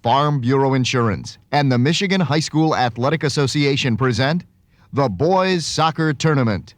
Farm Bureau Insurance and the Michigan High School Athletic Association present the Boys Soccer Tournament.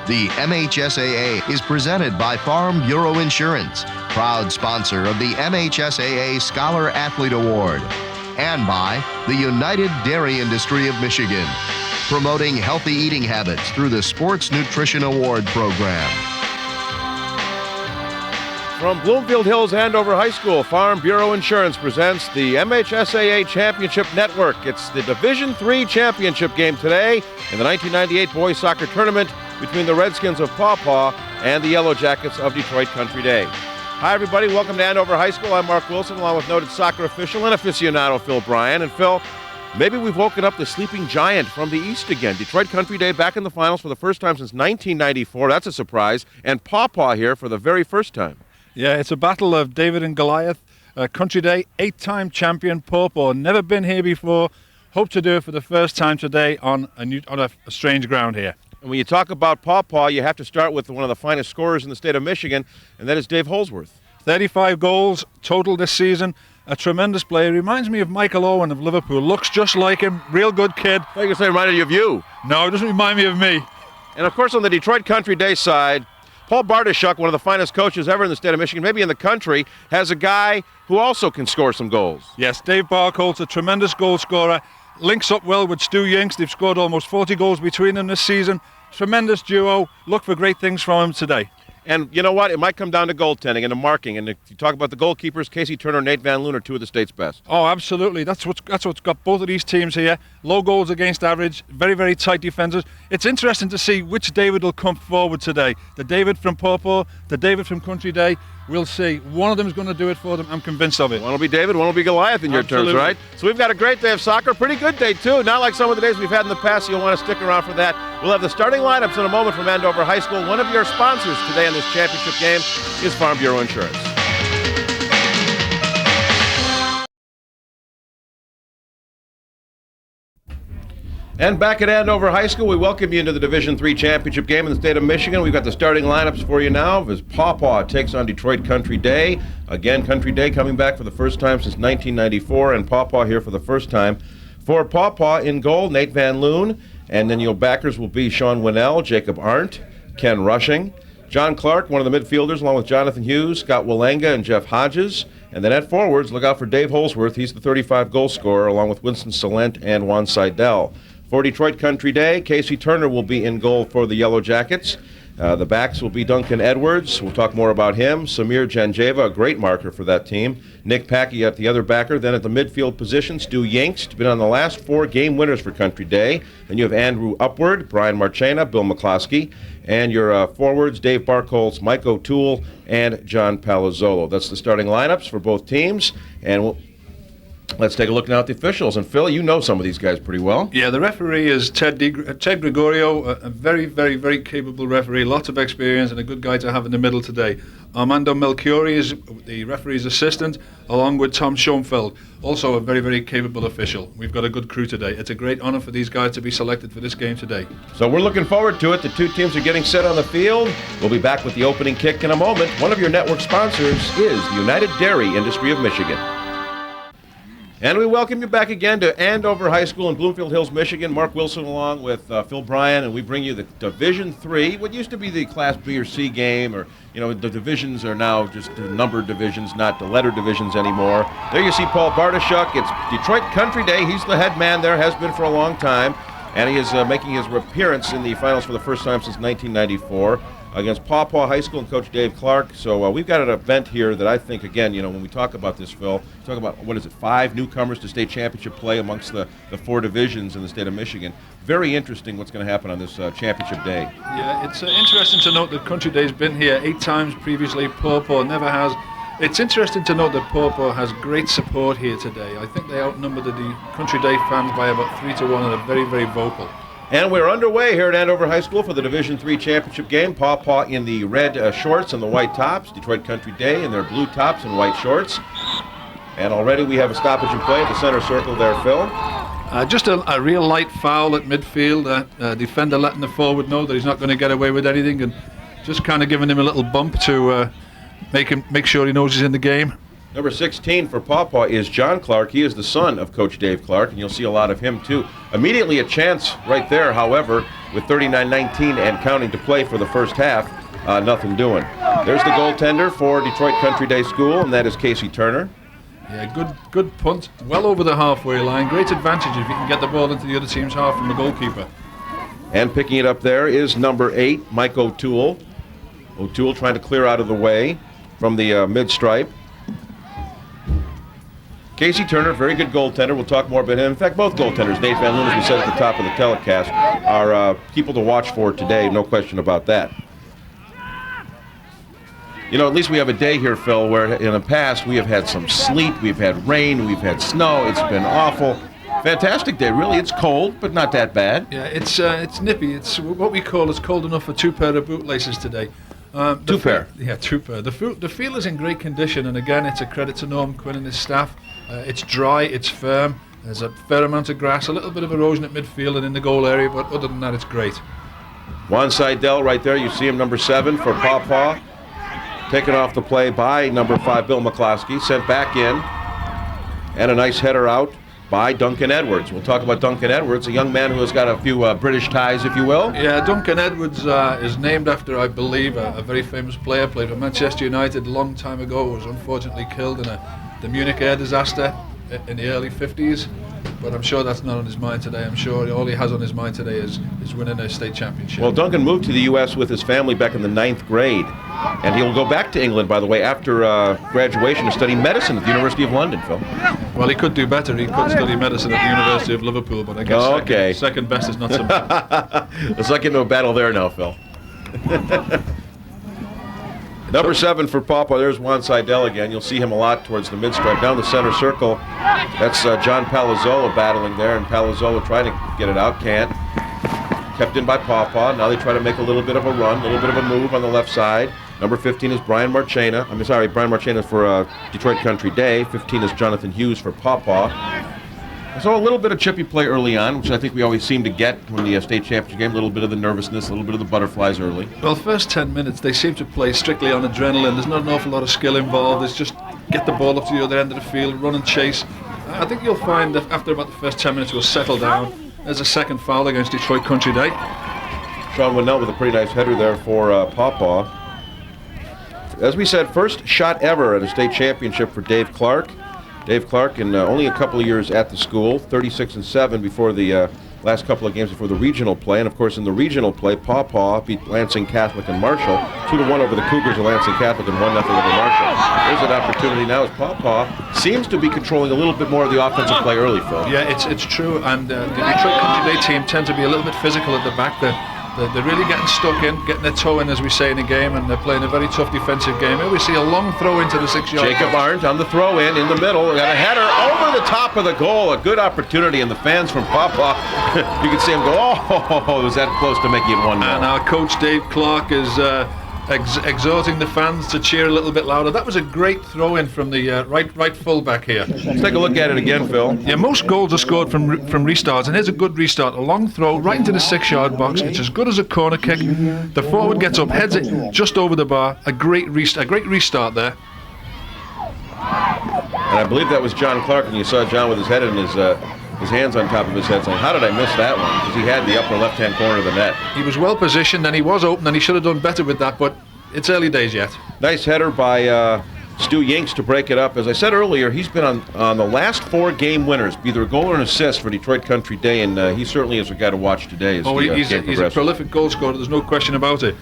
The MHSAA is presented by Farm Bureau Insurance, proud sponsor of the MHSAA Scholar Athlete Award, and by the United Dairy Industry of Michigan, promoting healthy eating habits through the Sports Nutrition Award Program. From Bloomfield Hills, Andover High School, Farm Bureau Insurance presents the MHSAA Championship Network. It's the Division III championship game today in the 1998 Boys Soccer Tournament between the Redskins of Paw Paw and the Yellow Jackets of Detroit Country Day. Hi, everybody. Welcome to Andover High School. I'm Mark Wilson, along with noted soccer official and aficionado Phil Bryan. And Phil, maybe we've woken up the sleeping giant from the East again. Detroit Country Day back in the finals for the first time since 1994. That's a surprise. And Paw Paw here for the very first time. Yeah, it's a battle of David and Goliath. Country Day, 8-time champion Paw Paw. Never been here before. Hope to do it for the first time today on a strange ground here. And when you talk about Paw Paw, you have to start with one of the finest scorers in the state of Michigan, and that is Dave Holsworth. 35 goals total this season. A tremendous player. Reminds me of Michael Owen of Liverpool. Looks just like him. Real good kid. I thought you were going to say reminded you of you. No, it doesn't remind me of me. And of course, on the Detroit Country Day side, Paul Bartoshuk, one of the finest coaches ever in the state of Michigan, maybe in the country, has a guy who also can score some goals. Yes, Dave Barcolt's a tremendous goal scorer. Links up well with Stu Yinks. They've scored almost 40 goals between them this season. Tremendous duo. Look for great things from him today. And you know what? It might come down to goaltending and to marking. And if you talk about the goalkeepers, Casey Turner and Nate Van Loon are two of the state's best. Oh, absolutely. That's what's got both of these teams here. Low goals against average. Very, very tight defenders. It's interesting to see which David will come forward today. The David from Paw Paw, the David from Country Day. We'll see. One of them is going to do it for them. I'm convinced of it. One will be David, one will be Goliath in your terms, right? So we've got a great day of soccer. Pretty good day, too. Not like some of the days we've had in the past, so you'll want to stick around for that. We'll have the starting lineups in a moment from Andover High School. One of your sponsors today in this championship game is Farm Bureau Insurance. And back at Andover High School, we welcome you into the Division III championship game in the state of Michigan. We've got the starting lineups for you now as Paw Paw takes on Detroit Country Day. Again, Country Day coming back for the first time since 1994, and Paw Paw here for the first time. For Paw Paw in goal, Nate Van Loon, and then your backers will be Sean Winnell, Jacob Arndt, Ken Rushing, John Clark, one of the midfielders, along with Jonathan Hughes, Scott Wallenga, and Jeff Hodges. And then at forwards, look out for Dave Holsworth. He's the 35 goal scorer, along with Winston Salent and Juan Seidel. For Detroit Country Day, Casey Turner will be in goal for the Yellow Jackets. The backs will be Duncan Edwards. We'll talk more about him. Samir Janjeva, a great marker for that team. Nick Packey at the other backer. Then at the midfield position, Stu Yinks, been on the last 4 game winners for Country Day. Then you have Andrew Upward, Brian Marchena, Bill McCloskey. And your forwards, Dave Barcoltz, Mike O'Toole, and John Palazzolo. That's the starting lineups for both teams. And let's take a look now at the officials. And Phil, you know some of these guys pretty well. Yeah, the referee is Ted Gregorio, a very, very, very capable referee, lots of experience and a good guy to have in the middle today. Armando Melchiori is the referee's assistant, along with Tom Schoenfeld, also a very, very capable official. We've got a good crew today. It's a great honor for these guys to be selected for this game today. So we're looking forward to it. The two teams are getting set on the field. We'll be back with the opening kick in a moment. One of your network sponsors is the United Dairy Industry of Michigan. And we welcome you back again to Andover High School in Bloomfield Hills, Michigan. Mark Wilson along with Phil Bryan, and we bring you the Division III, what used to be the Class B or C game, or, you know, the divisions are now just the numbered divisions, not the letter divisions anymore. There you see Paul Bartoshuk. It's Detroit Country Day. He's the head man there, has been for a long time, and he is making his appearance in the finals for the first time since 1994. against Paw Paw High School and Coach Dave Clark. So we've got an event here that I think, again, when we talk about this, Phil, talk about, 5 newcomers to state championship play amongst the 4 divisions in the state of Michigan. Very interesting what's going to happen on this championship day. Yeah, it's interesting to note that Country Day's been here 8 times previously. Paw Paw never has. It's interesting to note that Paw Paw has great support here today. I think they outnumbered the Country Day fans by about 3-1 and are very, very vocal. And we're underway here at Andover High School for the Division III championship game. Paw Paw in the red shorts and the white tops. Detroit Country Day in their blue tops and white shorts. And already we have a stoppage in play at the center circle there, Phil. Just a real light foul at midfield. Defender letting the forward know that he's not going to get away with anything, and just kind of giving him a little bump to make sure he knows he's in the game. Number 16 for Paw Paw is John Clark. He is the son of Coach Dave Clark, and you'll see a lot of him too. Immediately a chance right there, however, with 39-19 and counting to play for the first half. Nothing doing. There's the goaltender for Detroit Country Day School, and that is Casey Turner. Yeah, good punt, well over the halfway line. Great advantage if you can get the ball into the other team's half from the goalkeeper. And picking it up there is number 8, Mike O'Toole. O'Toole trying to clear out of the way from the mid-stripe. Casey Turner, very good goaltender. We'll talk more about him. In fact, both goaltenders, Nate Van Loon, as we said at the top of the telecast, are people to watch for today, no question about that. At least we have a day here, Phil, where in the past we have had some sleet, we've had rain, we've had snow. It's been awful. Fantastic day, really. It's cold, but not that bad. Yeah, it's nippy. It's what we call it's cold enough for 2 pair of bootlaces today. 2 pair. Yeah, 2 pair. The field is in great condition, and again, it's a credit to Norm Quinn and his staff. It's dry, it's firm. There's a fair amount of grass, a little bit of erosion at midfield and in the goal area, but other than that, it's great. Juan Seidel right there. You see him, number 7 for Paw Paw. Taken off the play by number 5, Bill McCloskey. Sent back in. And a nice header out by Duncan Edwards. We'll talk about Duncan Edwards, a young man who has got a few British ties, if you will. Yeah, Duncan Edwards is named after, I believe, a very famous player. Played for Manchester United a long time ago. Was unfortunately killed in the Munich air disaster in the early 50s. But I'm sure that's not on his mind today. I'm sure all he has on his mind today is winning a state championship. Well, Duncan moved to the U.S. with his family back in the 9th grade. And he'll go back to England, by the way, after graduation to study medicine at the University of London, Phil. Well, he could do better. He could study medicine at the University of Liverpool, but I guess second best is not so bad. Let's not get into a battle there now, Phil. Number 7 for Paw Paw, there's Juan Seidel again. You'll see him a lot towards the mid-stripe. Down the center circle, that's John Palazzola battling there, and Palazzola trying to get it out, can't. Kept in by Paw Paw. Now they try to make a little bit of a run, a little bit of a move on the left side. Number 15 is Brian Marchena. Brian Marchena for Detroit Country Day. 15 is Jonathan Hughes for Paw Paw. So a little bit of chippy play early on, which I think we always seem to get when the state championship game. A little bit of the nervousness, a little bit of the butterflies early. Well, first 10 minutes, they seem to play strictly on adrenaline. There's not an awful lot of skill involved. It's just get the ball up to the other end of the field, run and chase. I think you'll find that after about the first 10 minutes, we'll settle down. There's a second foul against Detroit Country Day. Sean Winnell with a pretty nice header there for Paw Paw. As we said, first shot ever at a state championship for Dave Clark. Dave Clark, in only a couple of years at the school, 36-7 before the last couple of games before the regional play. And of course, in the regional play, Paw Paw beat Lansing Catholic and Marshall 2-1 over the Cougars of Lansing Catholic and 1-0 over Marshall. There's an opportunity now as Paw Paw seems to be controlling a little bit more of the offensive play early, Phil. Yeah, it's true. And the Detroit Country Day team tend to be a little bit physical at the back. They're really getting stuck in, getting their toe in, as we say in the game, and they're playing a very tough defensive game. Here we see a long throw into the 6-yard. Jacob Barnes on the throw in the middle. Got a header over the top of the goal. A good opportunity, and the fans from Paw Paw, you can see them go, oh, was that close to making it 1-0. And our coach Dave Clark is exhorting the fans to cheer a little bit louder. That was a great throw in from the right fullback here. Let's take a look at it again, Phil. Yeah, most goals are scored from restarts, and here's a good restart. A long throw right into the 6-yard box. It's as good as a corner kick. The forward gets up, heads it just over the bar. A great restart there. And I believe that was John Clark, and you saw John with his head in his hands on top of his head saying, how did I miss that one? Because he had the upper left-hand corner of the net. He was well positioned, and he was open, and he should have done better with that, but it's early days yet. Nice header by Stu Yinks to break it up. As I said earlier, he's been on the last 4 game winners, either a goal or an assist for Detroit Country Day, and he certainly is a guy to watch today as he's a prolific goal scorer, there's no question about it.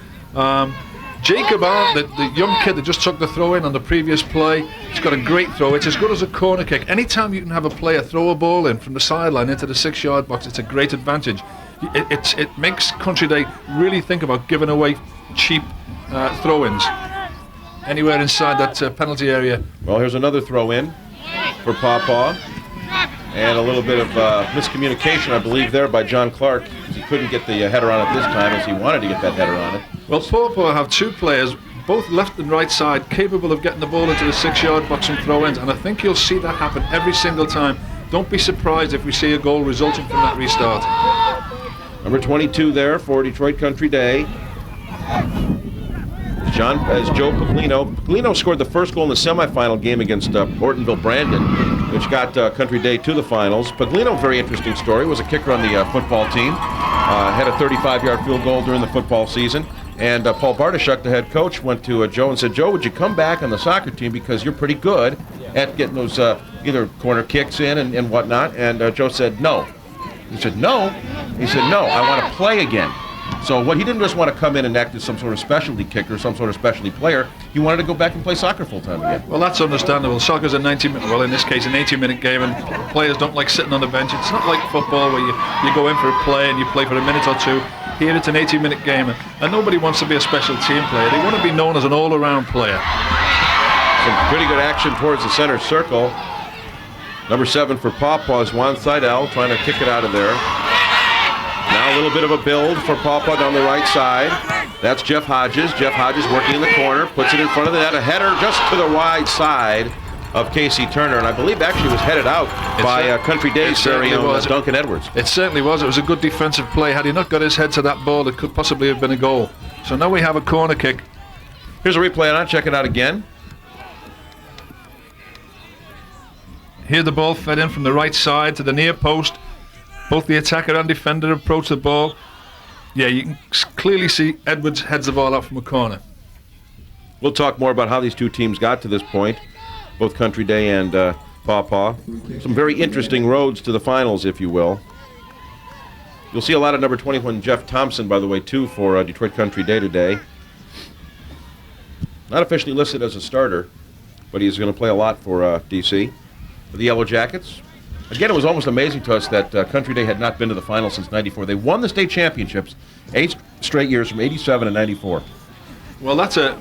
Jacob Arndt, the young kid that just took the throw in on the previous play, he's got a great throw. It's as good as a corner kick. Anytime you can have a player throw a ball in from the sideline into the 6-yard box, it's a great advantage. It makes Country Day really think about giving away cheap throw-ins anywhere inside that penalty area. Well, here's another throw in for Paw Paw. And a little bit of miscommunication, I believe, there by John Clark. He couldn't get the header on it this time as he wanted to get that header on it. Well, Paw Paw have two players, both left and right side, capable of getting the ball into the 6-yard box and throw-ins, and I think you'll see that happen every single time. Don't be surprised if we see a goal resulting from that restart. Number 22 there for Detroit Country Day. Joe Paglino. Paglino scored the first goal in the semifinal game against Ortonville Brandon, which got Country Day to the finals. Paglino, very interesting story, was a kicker on the football team. Had a 35-yard field goal during the football season. And Paul Bartoshuk, the head coach, went to Joe and said, "Joe, would you come back on the soccer team because you're pretty good at getting those either corner kicks in and whatnot?" And Joe said, "No." He said, "No?" He said, "No, I want to play again." So he didn't just want to come in and act as some sort of specialty kicker, some sort of specialty player. He wanted to go back and play soccer full-time again. Well, that's understandable. Soccer's a 90-minute, well, in this case, an 80-minute game, and players don't like sitting on the bench. It's not like football where you go in for a play and you play for a minute or two. Here it's an 80-minute game, and nobody wants to be a special team player. They want to be known as an all-around player. Some pretty good action towards the center circle. Number 7 for Paw Paw is Juan Seidel trying to kick it out of there. Now a little bit of a build for Paw Paw down the right side. That's Jeff Hodges. Jeff Hodges working in the corner, puts it in front of the net. A header just to the wide side of Casey Turner, and I believe actually was headed out by Country Day's very own Duncan Edwards. It certainly was. It was a good defensive play. Had he not got his head to that ball, it could possibly have been a goal. So now we have a corner kick. Here's a replay on it. Check it out again. Here the ball fed in from the right side to the near post. Both the attacker and defender approach the ball. Yeah, you can clearly see Edwards heads the ball out from a corner. We'll talk more about how these two teams got to this point, both Country Day and Paw Paw. Some very interesting roads to the finals, if you will. You'll see a lot of number 21 Jeff Thompson, by the way, too, for Detroit Country Day today. Not officially listed as a starter, but he's going to play a lot for DC. For the Yellow Jackets. Again, it was almost amazing to us that Country Day had not been to the finals since '94. They won the state championships 8 straight years from '87 and '94. Well, that's an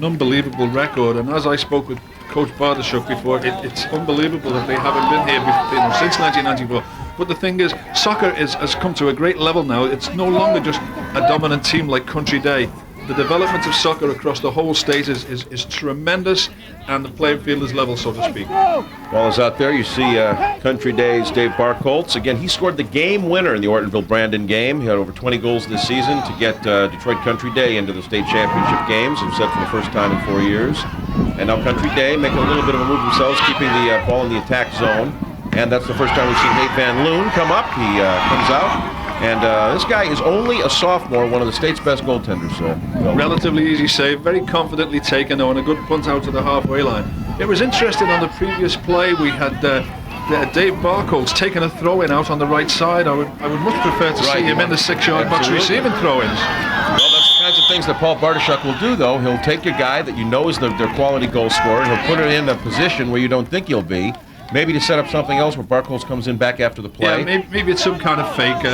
unbelievable record, and as I spoke with Coach Bartoshuk before, it's unbelievable that they haven't been here before, since 1994. But the thing is, soccer has come to a great level now. It's no longer just a dominant team like Country Day. The development of soccer across the whole state is tremendous, and the playing field is level, so to speak. Ball is out there. You see Country Day's Dave Barkoltz. Again, he scored the game winner in the Ortonville-Brandon game. He had over 20 goals this season to get Detroit Country Day into the state championship games, as said, for the first time in 4 years. And now Country Day making a little bit of a move themselves, keeping the ball in the attack zone. And that's the first time we've seen Nate Van Loon come up. He comes out. And this guy is only a sophomore, one of the state's best goaltenders. Relatively easy save, very confidently taken though, and a good punt out to the halfway line. It was interesting on the previous play, we had Dave Barkoltz taking a throw-in out on the right side. I would much prefer to see him in the 6-yard box receiving throw-ins. Well, that's the kinds of things that Paul Bartoshuk will do, though. He'll take a guy that you know is their quality goal scorer, and he'll put it in a position where you don't think he'll be. Maybe to set up something else where Barkoltz comes in back after the play. Yeah, maybe it's some kind of fake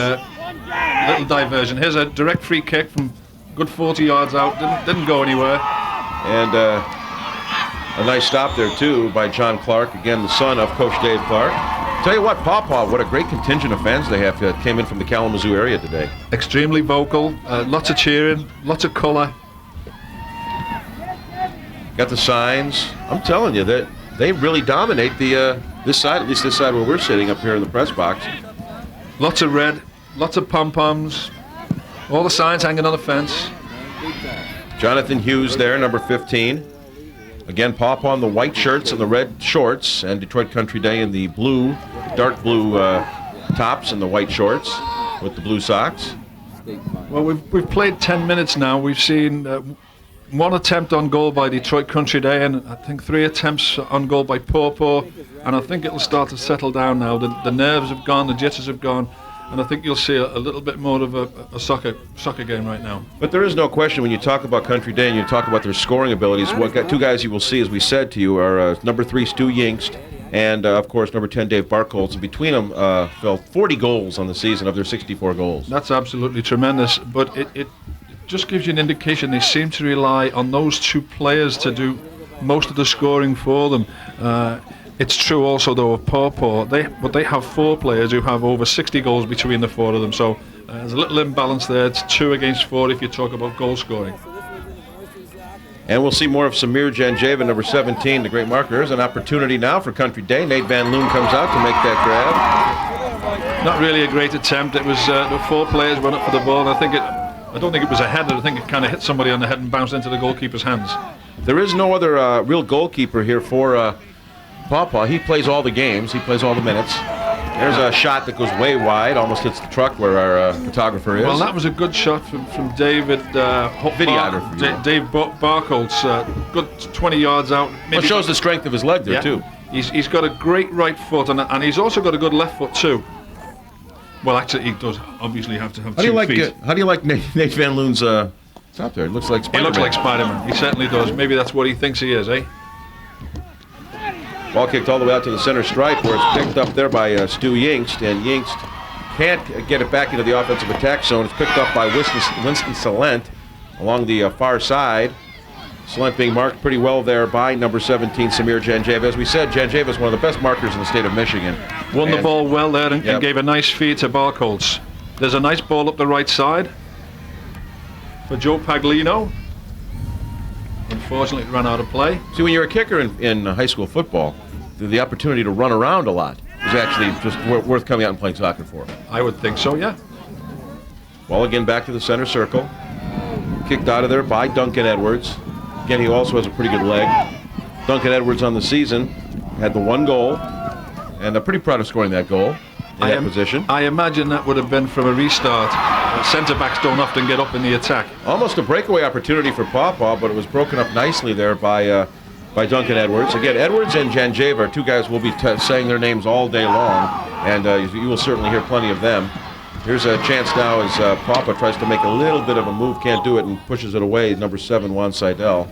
little diversion. Here's a direct free kick from good 40 yards out. Didn't go anywhere. And a nice stop there, too, by John Clark. Again, the son of Coach Dave Clark. Tell you what, Paw Paw, what a great contingent of fans they have that came in from the Kalamazoo area today. Extremely vocal, lots of cheering, lots of colour. Got the signs. I'm telling you that they really dominate this side, at least this side where we're sitting up here in the press box. Lots of red, lots of pom-poms, all the signs hanging on the fence. Jonathan Hughes there, number 15. Again, Paw Paw in the white shirts and the red shorts, and Detroit Country Day in the blue, dark blue tops and the white shorts with the blue socks. Well, we've played 10 minutes now. We've seen one attempt on goal by Detroit Country Day, and I think 3 attempts on goal by Paw Paw, and I think it'll start to settle down now. The nerves have gone, the jitters have gone, and I think you'll see a little bit more of a soccer game right now. But there is no question when you talk about Country Day and you talk about their scoring abilities, two guys you will see, as we said to you, are number 3, Stu Yingst, and, of course, number 10, Dave Barkholz. And between them, Phil, 40 goals on the season of their 64 goals. That's absolutely tremendous, but it just gives you an indication they seem to rely on those 2 players to do most of the scoring for them. It's true also, though, of Paw Paw, but they have 4 players who have over 60 goals between the 4 of them, so there's a little imbalance there. It's 2 against 4 if you talk about goal scoring. And we'll see more of Samir Janjeva, number 17, the great marker. There's an opportunity now for Country Day. Nate Van Loon comes out to make that grab. Not really a great attempt. It was the 4 players run up for the ball, and I don't think it was a header. I think it kind of hit somebody on the head and bounced into the goalkeeper's hands. There is no other real goalkeeper here for Paw Paw. He plays all the games. He plays all the minutes. There's a shot that goes way wide, almost hits the truck where our photographer is. Well, that was a good shot from David Videographer. Dave Barkholz. Good 20 yards out. Well, it shows the strength of his leg there, too. He's got a great right foot, and he's also got a good left foot, too. Well, actually, he does obviously have to have 2 feet. How do you like Nate Van Loon's... it's out there. It looks like Spider-Man. He looks like Spider-Man. He certainly does. Maybe that's what he thinks he is, eh? Ball kicked all the way out to the center stripe, where it's picked up there by Stu Yingst, and Yingst can't get it back into the offensive attack zone. It's picked up by Winston Salent along the far side. Salent being marked pretty well there by number 17, Samir Janjeva. As we said, Janjeva is one of the best markers in the state of Michigan. Won the ball well there and gave a nice feed to Barkholz. There's a nice ball up the right side for Joe Paglino. Unfortunately, it ran out of play. See, when you're a kicker in high school football, the opportunity to run around a lot is actually just worth coming out and playing soccer for. I would think so, yeah. Ball again back to the center circle. Kicked out of there by Duncan Edwards. Again, he also has a pretty good leg. Duncan Edwards on the season had the 1 goal, and I'm pretty proud of scoring that goal in that position. I imagine that would have been from a restart. Centre-backs don't often get up in the attack. Almost a breakaway opportunity for Paw Paw, but it was broken up nicely there by Duncan Edwards. Again, Edwards and Janjeva are 2 guys we'll be saying their names all day long, and you will certainly hear plenty of them. Here's a chance now as Paw Paw tries to make a little bit of a move, can't do it, and pushes it away. Number 7, Juan Seidel.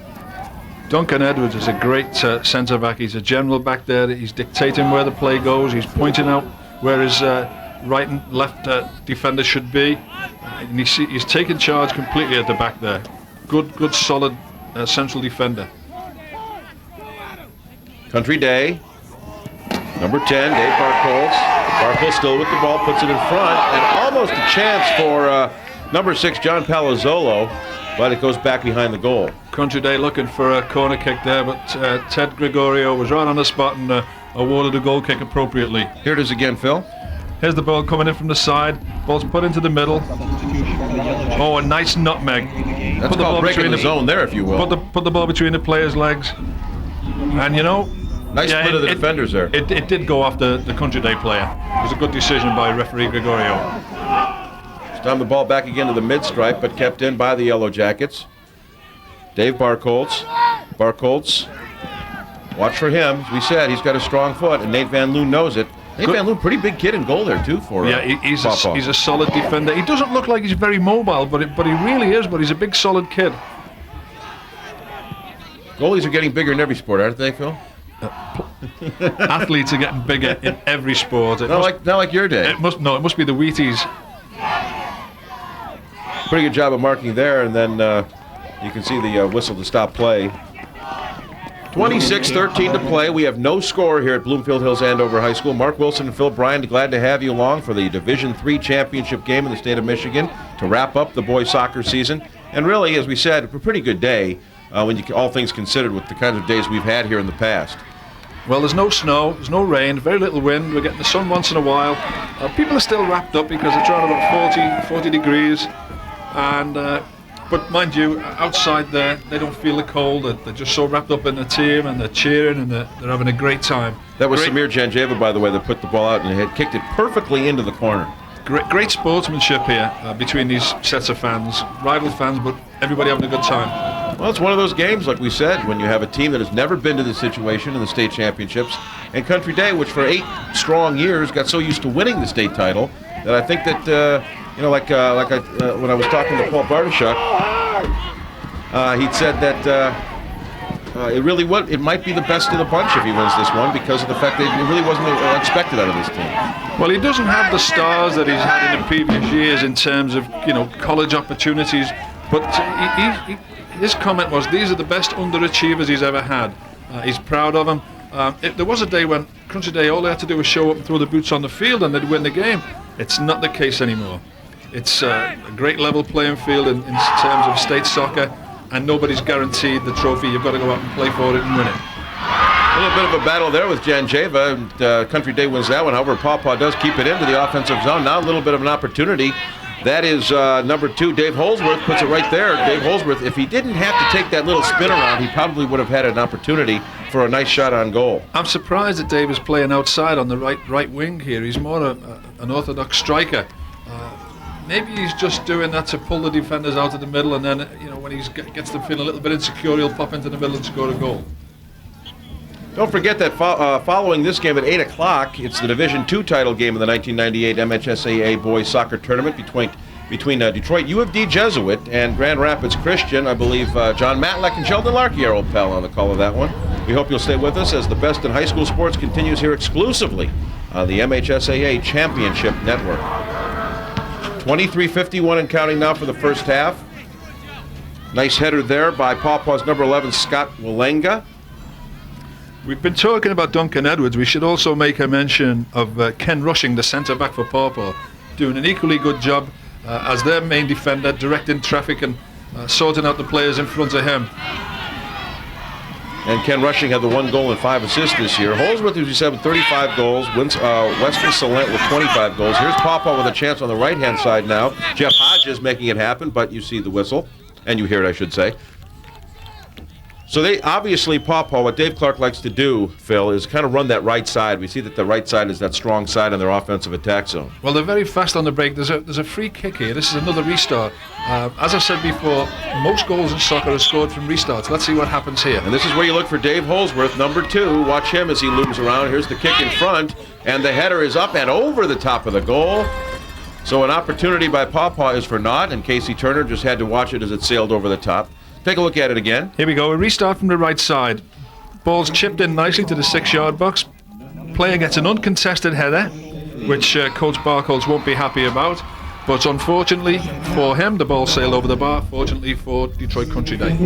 Duncan Edwards is a great centre-back. He's a general back there. He's dictating where the play goes. He's pointing out where his right and left defender should be. And he's taking charge completely at the back there. Good solid central defender. Country Day. Number 10, Dave Barkholz. Barkholz still with the ball, puts it in front, and almost a chance for number 6, John Palazzolo, but it goes back behind the goal. Country Day looking for a corner kick there, but Ted Gregorio was right on the spot and awarded a goal kick appropriately. Here it is again, Phil. Here's the ball coming in from the side. Ball's put into the middle. Oh, a nice nutmeg. That's called breaking the zone there, if you will. Put the ball between the players' legs. And, you know... Nice split of the defenders there. It did go off the Country Day player. It was a good decision by referee Gregorio. Stomp the ball back again to the mid-stripe, but kept in by the Yellow Jackets. Dave Barkholz. Barkholz. Watch for him. As we said, he's got a strong foot, and Nate Van Loon knows it. Nate Van Loon, pretty big kid in goal there, too, for he's a solid defender. He doesn't look like he's very mobile, but he really is, but he's a big, solid kid. Goalies are getting bigger in every sport, aren't they, Phil? Athletes are getting bigger in every sport. Not like your day. It must be the Wheaties. Pretty good job of marking there, and then you can see the whistle to stop play. 26-13 to play. We have no score here at Bloomfield Hills Andover High School. Mark Wilson and Phil Bryant, glad to have you along for the Division III championship game in the state of Michigan to wrap up the boys soccer season. And really, as we said, a pretty good day when all things considered with the kinds of days we've had here in the past. Well, there's no snow, there's no rain, very little wind. We're getting the sun once in a while. People are still wrapped up because it's around about 40 degrees. And but mind you, outside there, they don't feel the cold. They're just so wrapped up in the team, and they're cheering, and they're having a great time. That was Samir Janjeva, by the way, that put the ball out and had kicked it perfectly into the corner. Great sportsmanship here between these sets of fans, rival fans, but everybody having a good time. Well, it's one of those games, like we said, when you have a team that has never been to this situation in the state championships, and Country Day, which for 8 strong years got so used to winning the state title that I think that when I was talking to Paul Bartoshuk, he'd said that it might be the best of the bunch if he wins this one because of the fact that it really wasn't expected out of this team. Well, he doesn't have the stars that he's had in the previous years in terms of college opportunities, but his comment was these are the best underachievers he's ever had. He's proud of them. There was a day when Country Day all they had to do was show up and throw the boots on the field and they'd win the game. It's not the case anymore. It's a great level playing field in terms of state soccer, and nobody's guaranteed the trophy. You've got to go out and play for it and win it. A little bit of a battle there with Janjeva, and Country Day wins that one. However, Paw Paw does keep it into the offensive zone. Now a little bit of an opportunity. That is number 2, Dave Holsworth, puts it right there. Dave Holsworth, if he didn't have to take that little spin around, he probably would have had an opportunity for a nice shot on goal. I'm surprised that Dave is playing outside on the right wing here. He's more an orthodox striker. Maybe he's just doing that to pull the defenders out of the middle, and then when he gets them feeling a little bit insecure, he'll pop into the middle and score a goal. Don't forget that following this game at 8 o'clock, it's the Division II title game of the 1998 MHSAA Boys Soccer Tournament between Detroit U of D Jesuit and Grand Rapids Christian. I believe John Matlack and Sheldon Larkey are old pal on the call of that one. We hope you'll stay with us as the best in high school sports continues here exclusively on the MHSAA Championship Network. 23:51 and counting now for the first half. Nice header there by Paw Paw's number 11, Scott Walenga. We've been talking about Duncan Edwards. We should also make a mention of Ken Rushing, the centre-back for Paw Paw, doing an equally good job as their main defender, directing traffic and sorting out the players in front of him. And Ken Rushing had the 1 goal and 5 assists this year. Holsworth, as we said, with 35 goals. Weston Salent with 25 goals. Here's Paw Paw with a chance on the right-hand side now. Jeff Hodges making it happen, but you see the whistle. And you hear it, I should say. So they obviously, Paw Paw, what Dave Clark likes to do, Phil, is kind of run that right side. We see that the right side is that strong side in their offensive attack zone. Well, they're very fast on the break. There's a free kick here. This is another restart. As I said before, most goals in soccer are scored from restarts. Let's see what happens here. And this is where you look for Dave Holsworth, number 2. Watch him as he looms around. Here's the kick in front, and the header is up and over the top of the goal. So an opportunity by Paw Paw is for naught, and Casey Turner just had to watch it as it sailed over the top. Take a look at it again. Here we go, a restart from the right side. Ball's chipped in nicely to the 6-yard box. Player gets an uncontested header, which Coach Barkholz won't be happy about. But unfortunately for him, the ball sailed over the bar. Fortunately for Detroit Country Day.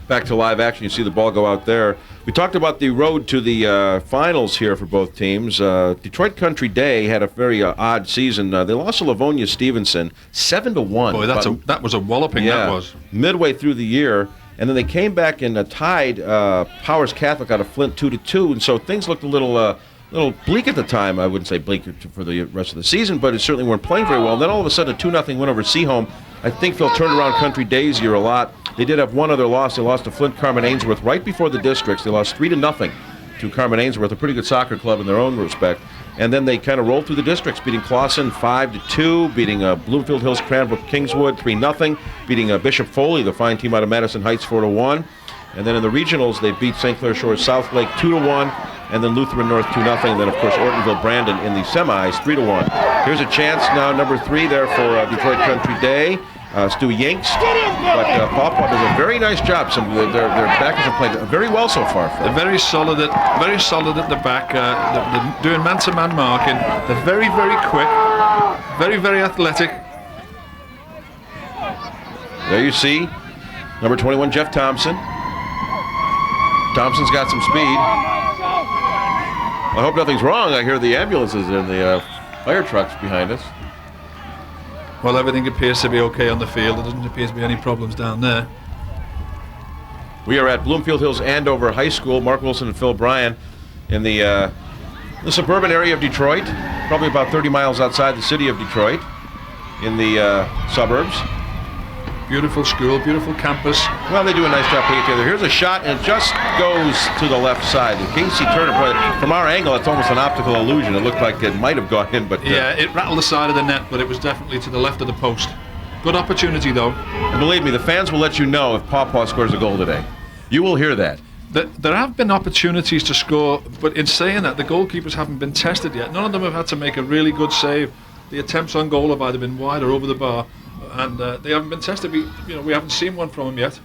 Back to live action, you see the ball go out there. We talked about the road to the finals here for both teams. Detroit Country Day had a very odd season. They lost to Livonia Stevenson 7-1. Boy, that was a walloping. Yeah, that was midway through the year, and then they came back and tied Powers Catholic out of Flint 2-2, and so things looked a little bleak at the time. I wouldn't say bleak for the rest of the season, but it certainly weren't playing very well. And then all of a sudden, a 2-0 win over Seaholm. I think Phil turned around Country Day's year a lot. They did have one other loss. They lost to Flint Carmen Ainsworth right before the districts. They lost 3-0 to Carmen Ainsworth, a pretty good soccer club in their own respect. And then they kind of rolled through the districts, beating Clawson 5-2, beating Bloomfield Hills Cranbrook Kingswood 3-0, beating Bishop Foley, the fine team out of Madison Heights 4-1. And then in the regionals, they beat St. Clair Shores Southlake 2-1, and then Lutheran North 2-0, and then of course Ortonville Brandon in the semis 3-1. Here's a chance now, number 3 there for Detroit Country Day. Stu Yanks, but Paw Paw does a very nice job. Their backers have played very well so far. They're very solid at the back. They're doing man-to-man marking. They're very, very quick, very, very athletic. There you see number 21, Jeff Thompson. Thompson's got some speed. I hope nothing's wrong. I hear the ambulances and the fire trucks behind us. Well, everything appears to be okay on the field. There doesn't appear to be any problems down there. We are at Bloomfield Hills Andover High School. Mark Wilson and Phil Bryan in the suburban area of Detroit, probably about 30 miles outside the city of Detroit, in the suburbs. Beautiful school, beautiful campus. Well, they do a nice job putting it together. Here's a shot, and it just goes to the left side. And Casey Turner, from our angle, it's almost an optical illusion. It looked like it might have gone in, but... Yeah, it rattled the side of the net, but it was definitely to the left of the post. Good opportunity, though. And believe me, the fans will let you know if Paw Paw scores a goal today. You will hear that. There have been opportunities to score, but in saying that, the goalkeepers haven't been tested yet. None of them have had to make a really good save. The attempts on goal have either been wide or over the bar, and they haven't been tested. We haven't seen one from them yet.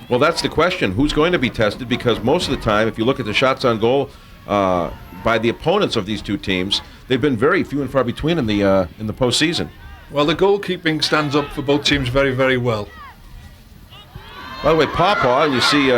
Well, that's the question. Who's going to be tested? Because most of the time, if you look at the shots on goal by the opponents of these two teams, they've been very few and far between in the postseason. Well, the goalkeeping stands up for both teams very, very well. By the way, Paw Paw, you see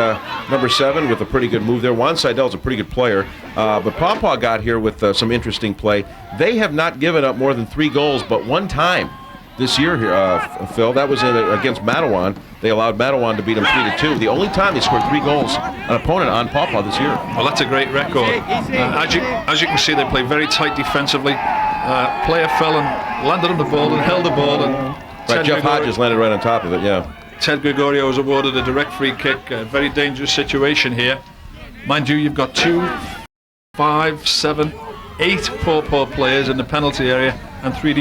number 7 with a pretty good move there. Juan Seidel's a pretty good player, but Paw Paw got here with some interesting play. They have not given up more than 3 goals, but one time this year here, Phil, that was against Matawan. They allowed Matawan to beat them 3-2. The only time they scored 3 goals, an opponent on Paw Paw this year. Well, that's a great record. As you can see, they play very tight defensively. Player fell and landed on the ball and held the ball. And Jeff Hodges landed right on top of it, yeah. Ted Gregorio was awarded a direct free kick. A very dangerous situation here. Mind you, you've got 2, 5, 7, 8 Paw Paw players in the penalty area and 3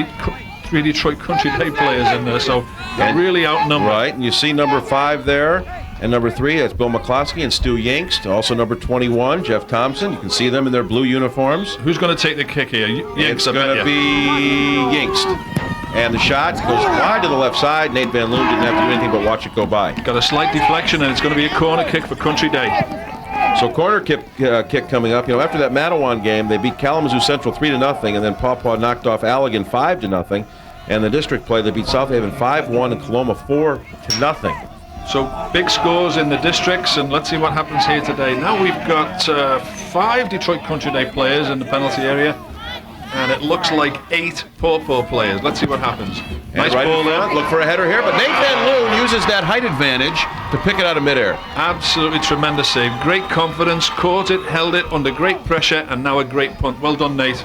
Detroit Country Day players in there, so they're really outnumbered. Right, and you see number 5 there, and number 3, that's Bill McCloskey and Stu Yingst. Also number 21, Jeff Thompson. You can see them in their blue uniforms. Who's going to take the kick here? It's going to be Yingst. And the shot goes wide to the left side. Nate Van Loon didn't have to do anything but watch it go by. Got a slight deflection, and it's going to be a corner kick for Country Day. So corner kick coming up. You know, after that Matawan game, they beat Kalamazoo Central 3-0, and then Paw Paw knocked off Allegan 5-0. And the district play, they beat South Haven 5-1 and Coloma 4-0. So big scores in the districts, and let's see what happens here today. Now we've got 5 Detroit Country Day players in the penalty area, and it looks like 8 Paw Paw players. Let's see what happens. Nice right ball there. Look for a header here, but Nate Van Loon uses that height advantage to pick it out of midair. Absolutely tremendous save. Great confidence, caught it, held it under great pressure, and now a great punt. Well done, Nate.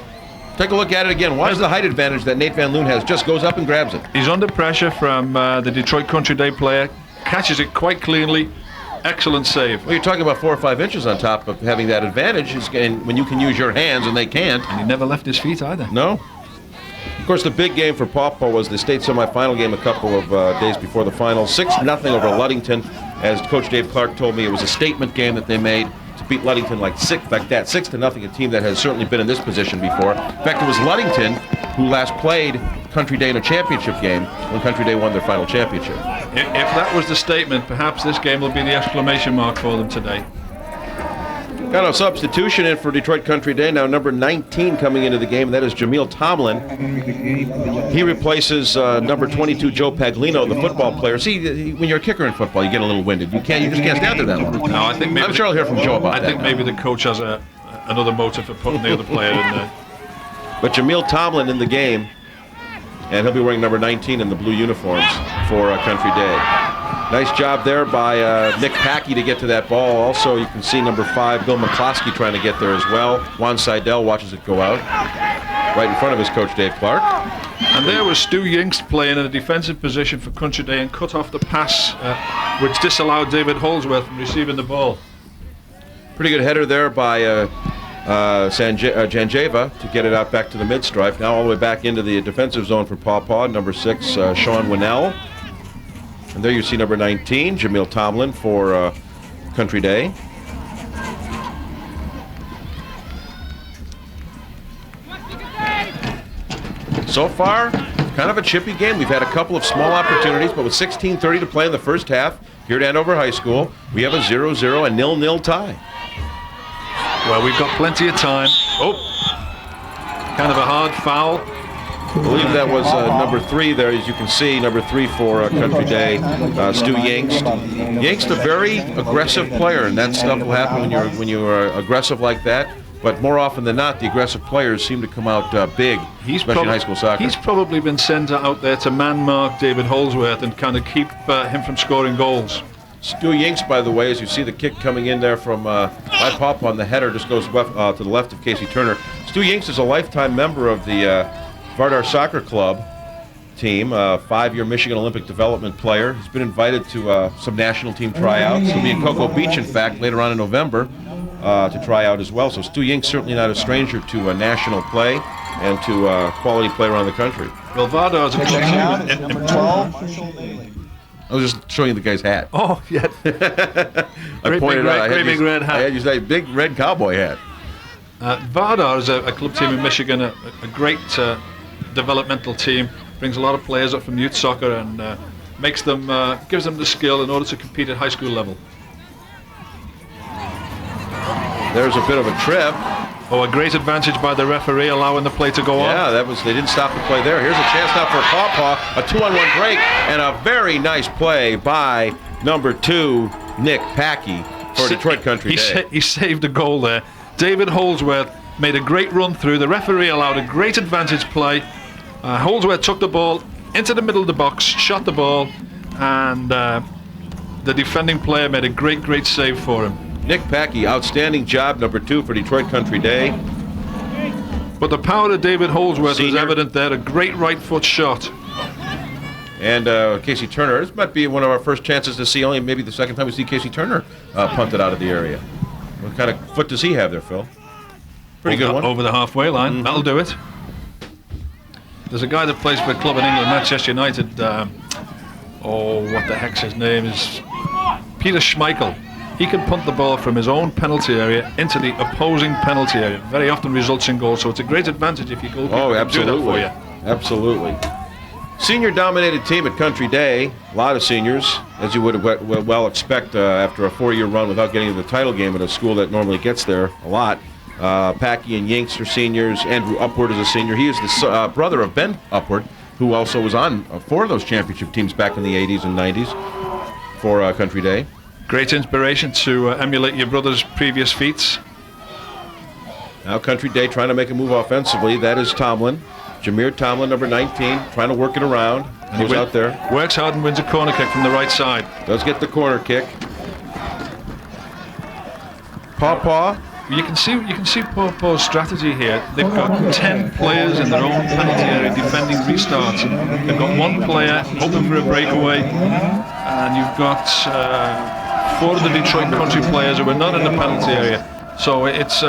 Take a look at it again. Why is the height advantage that Nate Van Loon has? Just goes up and grabs it. He's under pressure from the Detroit Country Day player, catches it quite cleanly. Excellent save. Well, you're talking about 4 or 5 inches on top of having that advantage when you can use your hands and they can't. And he never left his feet either. No. Of course, the big game for Paw Paw was the state semifinal game a couple of days before the final. 6-0 over Ludington. As Coach Dave Clark told me, it was a statement game that they made to beat Ludington like that. 6-0, a team that has certainly been in this position before. In fact, it was Ludington who last played Country Day in a championship game when Country Day won their final championship. If that was the statement, perhaps this game will be the exclamation mark for them today. Got a substitution in for Detroit Country Day. Now number 19 coming into the game, and that is Jameel Tomlin. He replaces number 22, Joe Paglino, the football player. See, when you're a kicker in football, you get a little winded. You just can't stand there that long. No, I think maybe I'm sure I'll hear from Joe about that. I think maybe the coach has another motive for putting the other player in there. But Jameel Tomlin in the game, and he'll be wearing number 19 in the blue uniforms for Country Day. Nice job there by Nick Packey to get to that ball. Also, you can see number 5, Bill McCloskey, trying to get there as well. Juan Seidel watches it go out right in front of his coach, Dave Clark. And there was Stu Yingst playing in a defensive position for Country Day and cut off the pass, which disallowed David Holsworth from receiving the ball. Pretty good header there by Janjeva to get it out back to the mid-stripe. Now all the way back into the defensive zone for Paw Paw, number 6, Sean Winnell. And there you see number 19, Jameel Tomlin for Country Day. So far, kind of a chippy game. We've had a couple of small opportunities, but with 16:30 to play in the first half here at Andover High School, we have a 0-0 and 0-0 tie. Well, we've got plenty of time. Oh, kind of a hard foul. I believe that was number 3 there, as you can see, number 3 for Country Day, Stu Yingst. Yingst, a very aggressive player, and that stuff will happen when you're aggressive like that. But more often than not, the aggressive players seem to come out big, especially in high school soccer. He's probably been sent out there to man-mark David Holsworth and kind of keep him from scoring goals. Stu Yingst, by the way, as you see the kick coming in there from my Paw Paw on the header, just goes to the left of Casey Turner. Stu Yingst is a lifetime member of the Vardar Soccer Club, team, a 5-year Michigan Olympic development player. He's been invited to some national team tryouts. He'll be in Cocoa Beach, in fact, later on in November to try out as well. So Stu Yink's certainly not a stranger to national play and to quality play around the country. Well, Vardar is a club team in 12. I was just showing you the guy's hat. Oh, yeah. I pointed out. Great big red hat. I had used a big red cowboy hat. Vardar is a club team in Michigan, a great developmental team. Brings a lot of players up from youth soccer and makes them, gives them the skill in order to compete at high school level. There's a bit of a trip. Oh, a great advantage by the referee, allowing the play to go on. Yeah, they didn't stop the play there. Here's a chance now for Paw Paw, a 2-on-1 break, and a very nice play by number 2, Nick Packey, for Detroit Country Day. He saved a goal there. David Holdsworth made a great run through. The referee allowed a great advantage play. Holdsworth took the ball into the middle of the box, shot the ball, and the defending player made a great save for him. Nick Packey, outstanding job, number 2 for Detroit Country Day. But the power of David Holdsworth is Senior. evident there. A great right foot shot. And Casey Turner, this might be one of our first chances to see, only maybe the second time we see Casey Turner punted out of the area. What kind of foot does he have there, Phil? Pretty good one. Over the halfway line. Mm-hmm. That'll do it. There's a guy that plays for a club in England, Manchester United. What the heck's his name? Is Peter Schmeichel. He can punt the ball from his own penalty area into the opposing penalty area. Very often results in goals, so it's a great advantage if you go. Oh, absolutely. Do that for you. Absolutely. Senior-dominated team at Country Day. A lot of seniors, as you would well expect after a 4-year run without getting to the title game at a school that normally gets there a lot. Packey and Yinks are seniors. Andrew Upward is a senior. He is the brother of Ben Upward, who also was on 4 of those championship teams back in the 80s and 90s for Country Day. Great inspiration to emulate your brother's previous feats. Now Country Day trying to make a move offensively. That is Tomlin. Jameer Tomlin, number 19, trying to work it around. And goes out there. Works hard and wins a corner kick from the right side. Does get the corner kick. Paw Paw. You can see Paw Paw's strategy here. They've got 10 players in their own penalty area defending restarts. They've got 1 player hoping for a breakaway, and you've got 4 of the Detroit Country players who are not in the penalty area. So it's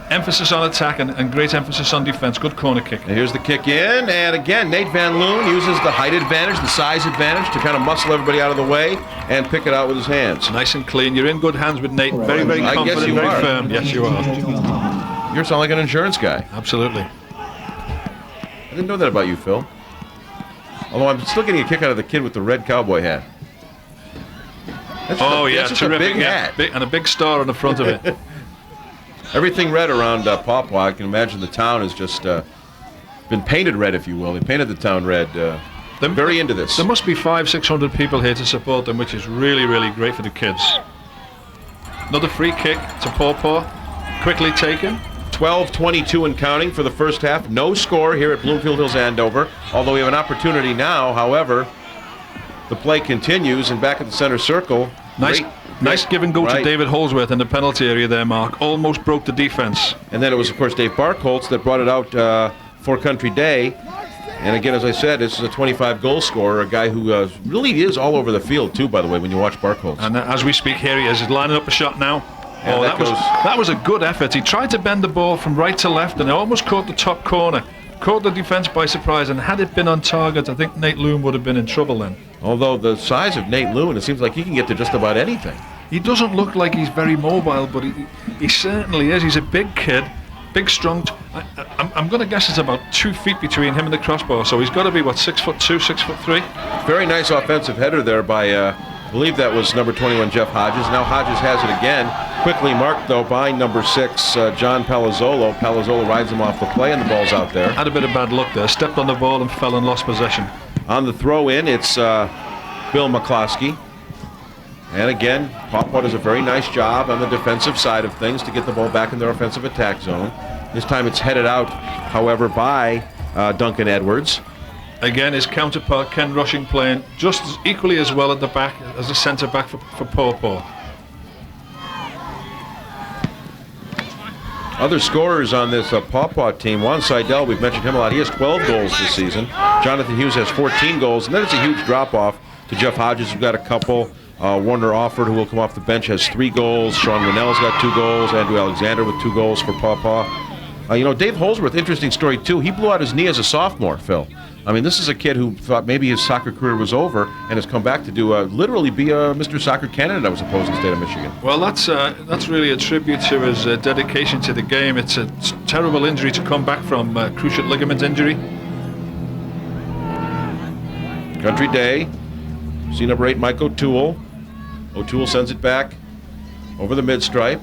emphasis on attack and great emphasis on defense. Good corner kick. And here's the kick in, and again, Nate Van Loon uses the height advantage, the size advantage to kind of muscle everybody out of the way and pick it out with his hands. Nice and clean. You're in good hands with Nate. Very, very confident, very firm. Yes, you are. You sound like an insurance guy. Absolutely. I didn't know that about you, Phil. Although I'm still getting a kick out of the kid with the red cowboy hat. That's just terrific. a big hat. And a big star on the front of it. Everything red around Paw Paw. I can imagine the town has just been painted red, if you will. They painted the town red. They're very into this. There must be 500-600 people here to support them, which is really, really great for the kids. Another free kick to Paw Paw. Quickly taken. 12-22 and counting for the first half. No score here at Bloomfield Hills Andover. Although we have an opportunity now, however, the play continues, and back at the center circle. Nice give and go to David Holdsworth in the penalty area there, Mark. Almost broke the defense. And then it was, of course, Dave Barkholtz that brought it out for Country Day. And again, as I said, this is a 25-goal scorer, a guy who really is all over the field, too, by the way, when you watch Barkholtz. And as we speak here, he is lining up a shot now. Yeah, that was a good effort. He tried to bend the ball from right to left, and it almost caught the top corner. Caught the defense by surprise, and had it been on target, I think Nate Loon would have been in trouble then. Although the size of Nate Loon, it seems like he can get to just about anything. He doesn't look like he's very mobile, but he certainly is. He's a big kid, big, strong. I'm going to guess it's about 2 feet between him and the crossbar, so he's got to be, 6'2", 6'3"? Very nice offensive header there by, I believe that was number 21, Jeff Hodges. Now Hodges has it again. Quickly marked, though, by number 6, John Palazzolo. Palazzolo rides him off the play, and the ball's out there. Had a bit of bad luck there. Stepped on the ball and fell and lost possession. On the throw-in, it's Bill McCloskey. And again, Paw Paw does a very nice job on the defensive side of things to get the ball back in their offensive attack zone. This time it's headed out, however, by Duncan Edwards. Again, his counterpart, Ken Rushing, playing just equally as well at the back as the centre-back for Paw Paw. Other scorers on this Paw Paw team, Juan Seidel, we've mentioned him a lot. He has 12 goals this season. Jonathan Hughes has 14 goals. And then it's a huge drop-off to Jeff Hodges, who's got a couple. Warner Offord, who will come off the bench, has 3 goals. Sean Winnell's got 2 goals. Andrew Alexander with 2 goals for Paw Paw. Dave Holsworth, interesting story, too. He blew out his knee as a sophomore, Phil. I mean, this is a kid who thought maybe his soccer career was over and has come back to do literally be a Mr. Soccer candidate, I would suppose, in the state of Michigan. Well, that's really a tribute to his dedication to the game. It's a terrible injury to come back from, cruciate ligament injury. Country Day. See number 8, Mike O'Toole. O'Toole sends it back over the mid-stripe.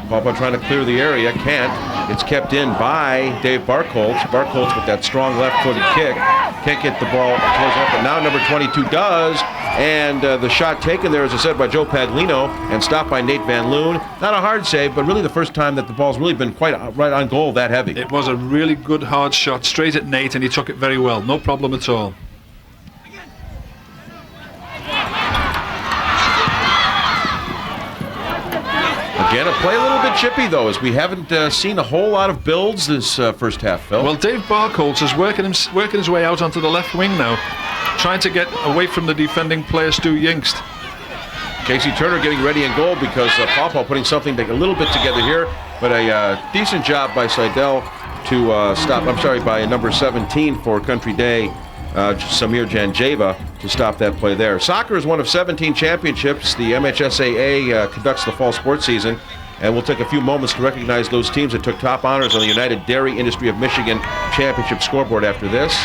Paw Paw trying to clear the area, can't. It's kept in by Dave Barkholtz. Barkholtz with that strong left-footed kick. Can't get the ball close up, but now number 22 does. And the shot taken there, as I said, by Joe Paglino and stopped by Nate Van Loon. Not a hard save, but really the first time that the ball's really been quite right on goal that heavy. It was a really good hard shot straight at Nate, and he took it very well. No problem at all. Again, a play a little bit chippy, though, as we haven't seen a whole lot of builds this first half, Phil. Well, Dave Barkholtz is working his way out onto the left wing now, trying to get away from the defending player, Stu Yingst. Casey Turner getting ready in goal because Paw Paw putting something a little bit together here, but a decent job by Seidel to stop, by number 17 for Country Day, Samir Janjeva, to stop that play there. Soccer is one of 17 championships the MHSAA conducts the fall sports season, and we'll take a few moments to recognize those teams that took top honors on the United Dairy Industry of Michigan Championship scoreboard after this.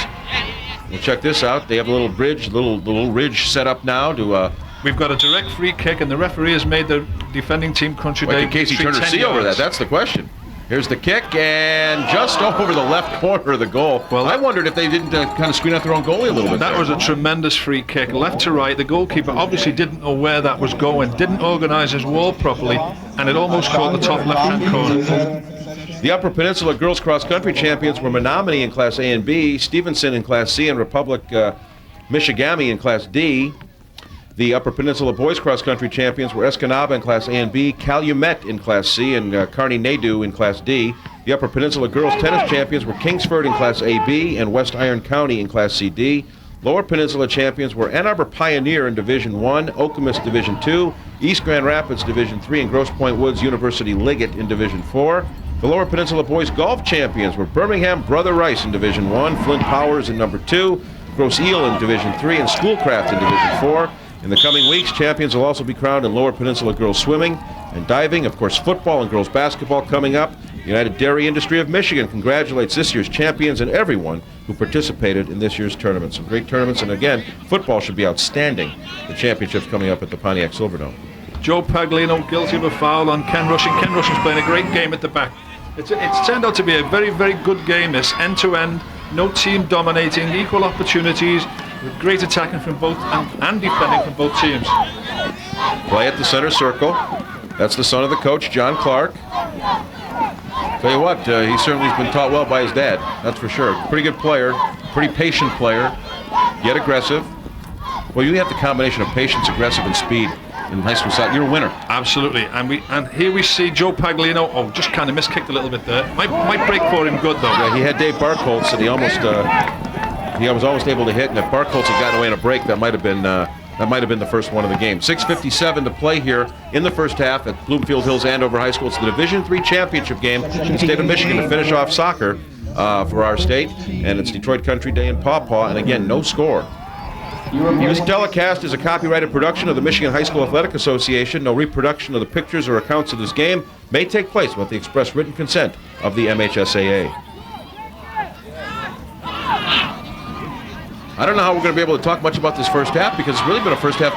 We'll check this out. They have a little bridge, little ridge set up now to... We've got a direct free kick, and the referee has made the defending team Country Day. What can Casey Turner see over that? That's the question. Here's the kick, and just over the left corner of the goal. Well, I wondered if they didn't kind of screen out their own goalie a little bit. That was a tremendous free kick, left to right. The goalkeeper obviously didn't know where that was going, didn't organise his wall properly, and it almost caught the top left-hand corner. The Upper Peninsula Girls Cross Country champions were Menominee in Class A and B, Stevenson in Class C, and Republic Michigami in Class D. The Upper Peninsula Boys Cross Country champions were Escanaba in Class A and B, Calumet in Class C, and Kearney Nadu in Class D. The Upper Peninsula Girls Tennis champions were Kingsford in Class AB and West Iron County in Class CD. Lower Peninsula champions were Ann Arbor Pioneer in Division I, Okemos Division II, East Grand Rapids Division III, and Grosse Pointe Woods University Liggett in Division IV. The Lower Peninsula Boys Golf champions were Birmingham Brother Rice in Division I, Flint Powers in number 2, Grosse Ile in Division III, and Schoolcraft in Division IV. In the coming weeks, champions will also be crowned in Lower Peninsula girls swimming and diving. Of course, football and girls basketball coming up. The United Dairy Industry of Michigan congratulates this year's champions and everyone who participated in this year's tournament. Some great tournaments, and again, football should be outstanding. The championships coming up at the Pontiac Silverdome. Joe Paglino guilty of a foul on Ken Rushing. Ken Rushing's playing a great game at the back. It's turned out to be a very, very good game, this end-to-end, no team dominating, equal opportunities, with great attacking from both and defending from both teams. Play at the center circle. That's the son of the coach, John Clark. Tell you what, he certainly has been taught well by his dad, that's for sure. Pretty good player, pretty patient player, yet aggressive. Well, you have the combination of patience, aggressive, and speed in high school soccer. You're a winner. Absolutely. And here we see Joe Paglino. Oh, just kind of miskicked a little bit there. Might break for him good though. Yeah, he had Dave Barkholtz, and he was almost able to hit. And if Barkholtz had gotten away in a break, that might have been the first one of the game. 6:57 to play here in the first half at Bloomfield Hills Andover High School. It's the Division III championship game in the state of Michigan to finish off soccer for our state, and it's Detroit Country Day in Paw Paw. And again, no score. This telecast is a copyrighted production of the Michigan High School Athletic Association. No reproduction of the pictures or accounts of this game may take place without the express written consent of the MHSAA. I don't know how we're going to be able to talk much about this first half, because it's really been a first half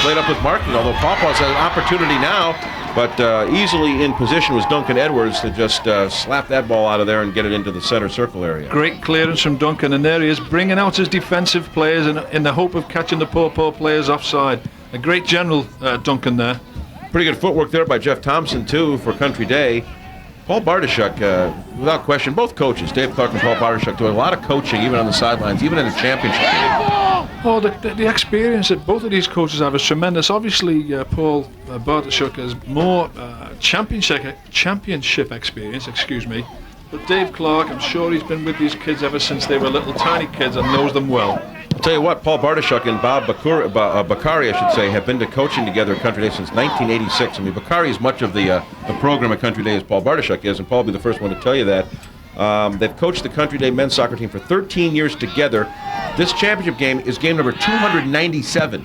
played up with marking, although Paw Paw's has an opportunity now, but easily in position was Duncan Edwards to just slap that ball out of there and get it into the center circle area. Great clearance from Duncan, and there he is bringing out his defensive players in the hope of catching the Paw Paw players offside. A great general, Duncan there. Pretty good footwork there by Jeff Thompson, too, for Country Day. Paul Bartoshuk, without question, both coaches, Dave Clark and Paul Bartoshuk, doing a lot of coaching, even on the sidelines, even in the championship game. Oh, the experience that both of these coaches have is tremendous. Obviously, Paul Bartoshuk has more championship experience, excuse me. But Dave Clark, I'm sure he's been with these kids ever since they were little tiny kids and knows them well. I'll tell you what, Paul Bartoshuk and Bob Bakari, I should say, have been to coaching together at Country Day since 1986. I mean, Bakari is much of the program at Country Day as Paul Bartoshuk is, and Paul will be the first one to tell you that. They've coached the Country Day men's soccer team for 13 years together. This championship game is game number 297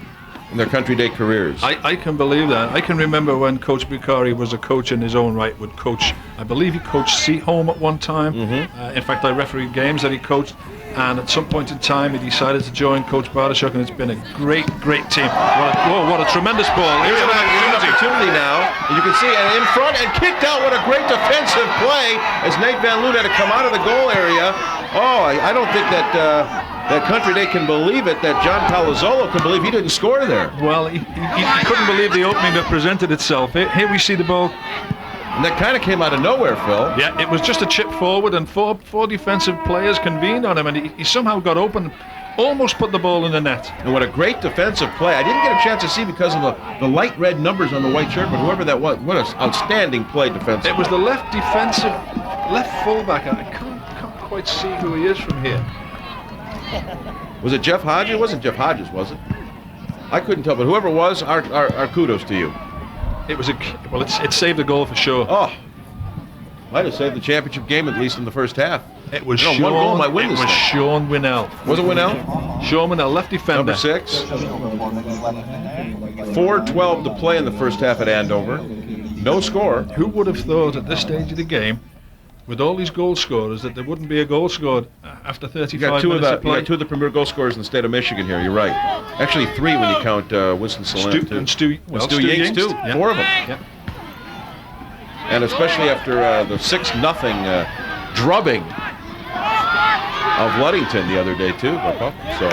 in their Country Day careers. I can believe that. I can remember when Coach Bakari was a coach in his own right, would coach, I believe he coached Seaholm at one time. In fact, I refereed games that he coached. And at some point in time, he decided to join Coach Bartoshuk, and it's been a great, great team. What a tremendous ball. Here's an opportunity now. You can see it in front and kicked out. What a great defensive play as Nate Van Loon had to come out of the goal area. Oh, I don't think that Country Day can believe it, that John Palazzolo can believe he didn't score there. Well, he couldn't believe the opening that presented itself. Here we see the ball. And that kind of came out of nowhere, Phil. Yeah, it was just a chip forward, and four defensive players convened on him, and he somehow got open, almost put the ball in the net. And what a great defensive play. I didn't get a chance to see because of the light red numbers on the white shirt, but whoever that was, what an outstanding play defensively. It was the left fullback. I can't quite see who he is from here. Was it Jeff Hodges? It wasn't Jeff Hodges, was it? I couldn't tell, but whoever it was, our kudos to you. It was it saved the goal for sure. Oh, might have saved the championship game at least in the first half. It was one goal might win this thing. Sean Winnell. Was it Winnell? Sean Winnell, left defender. Number 6. 4:12 to play in the first half at Andover. No score. Who would have thought at this stage of the game, with all these goal scorers, that there wouldn't be a goal scored after 35 minutes of play? You got 2 of the premier goal scorers in the state of Michigan here. You're right. Actually 3 when you count Winston Salant too. And Stu Yanks too. Yeah. 4 of them. Yeah. And especially after the 6-0 drubbing of Ludington the other day too. So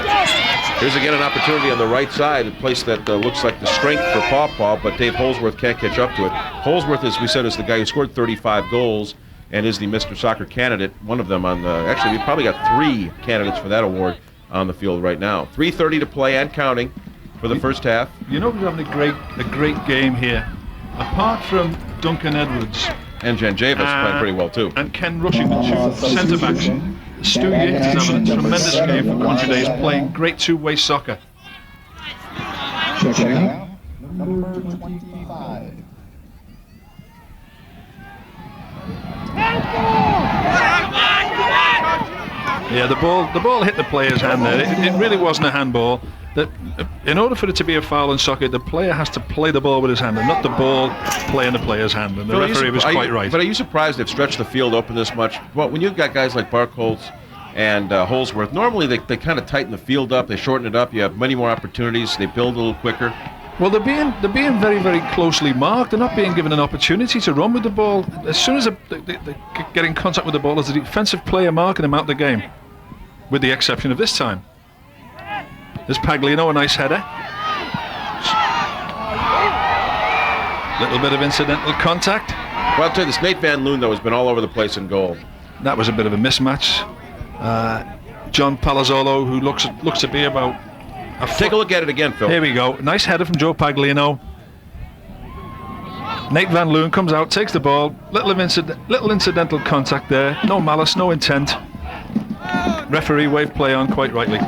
here's again an opportunity on the right side, a place that looks like the strength for Paw Paw, but Dave Holsworth can't catch up to it. Holsworth, as we said, is the guy who scored 35 goals and is the Mr. Soccer candidate. One of them on the, actually we've probably got 3 candidates for that award on the field right now. 3:30 to play and counting for the first half. You know who's having a great game here? Apart from Duncan Edwards. And Jan Javis playing pretty well too. And Ken Rushing, the 2 centre-backs. Stu Yates is having a tremendous game for Country Day. He's playing great two-way soccer. Checking out, number 25. Yeah, the ball hit the player's hand there. It really wasn't a handball. That in order for it to be a foul in soccer, the player has to play the ball with his hand and not the ball play in the player's hand. And the referee was quite right. But are you surprised they've stretched the field open this much? Well, when you've got guys like Barkholz and Holsworth, normally they kind of tighten the field up, they shorten it up, you have many more opportunities, they build a little quicker. Well, they're being very, very closely marked. They're not being given an opportunity to run with the ball. As soon as they get in contact with the ball, there's a defensive player marking them out the game, with the exception of this time. There's Paglino, a nice header. Little bit of incidental contact. Well, I'll tell you this, Nate Van Loon, though, has been all over the place in goal. That was a bit of a mismatch. John Palazzolo, who looks to be about a foot. Take a look at it again, Phil. Here we go. Nice header from Joe Paglino. Nate Van Loon comes out, takes the ball. Little incidental contact there. No malice, no intent. Referee waved play on quite rightly.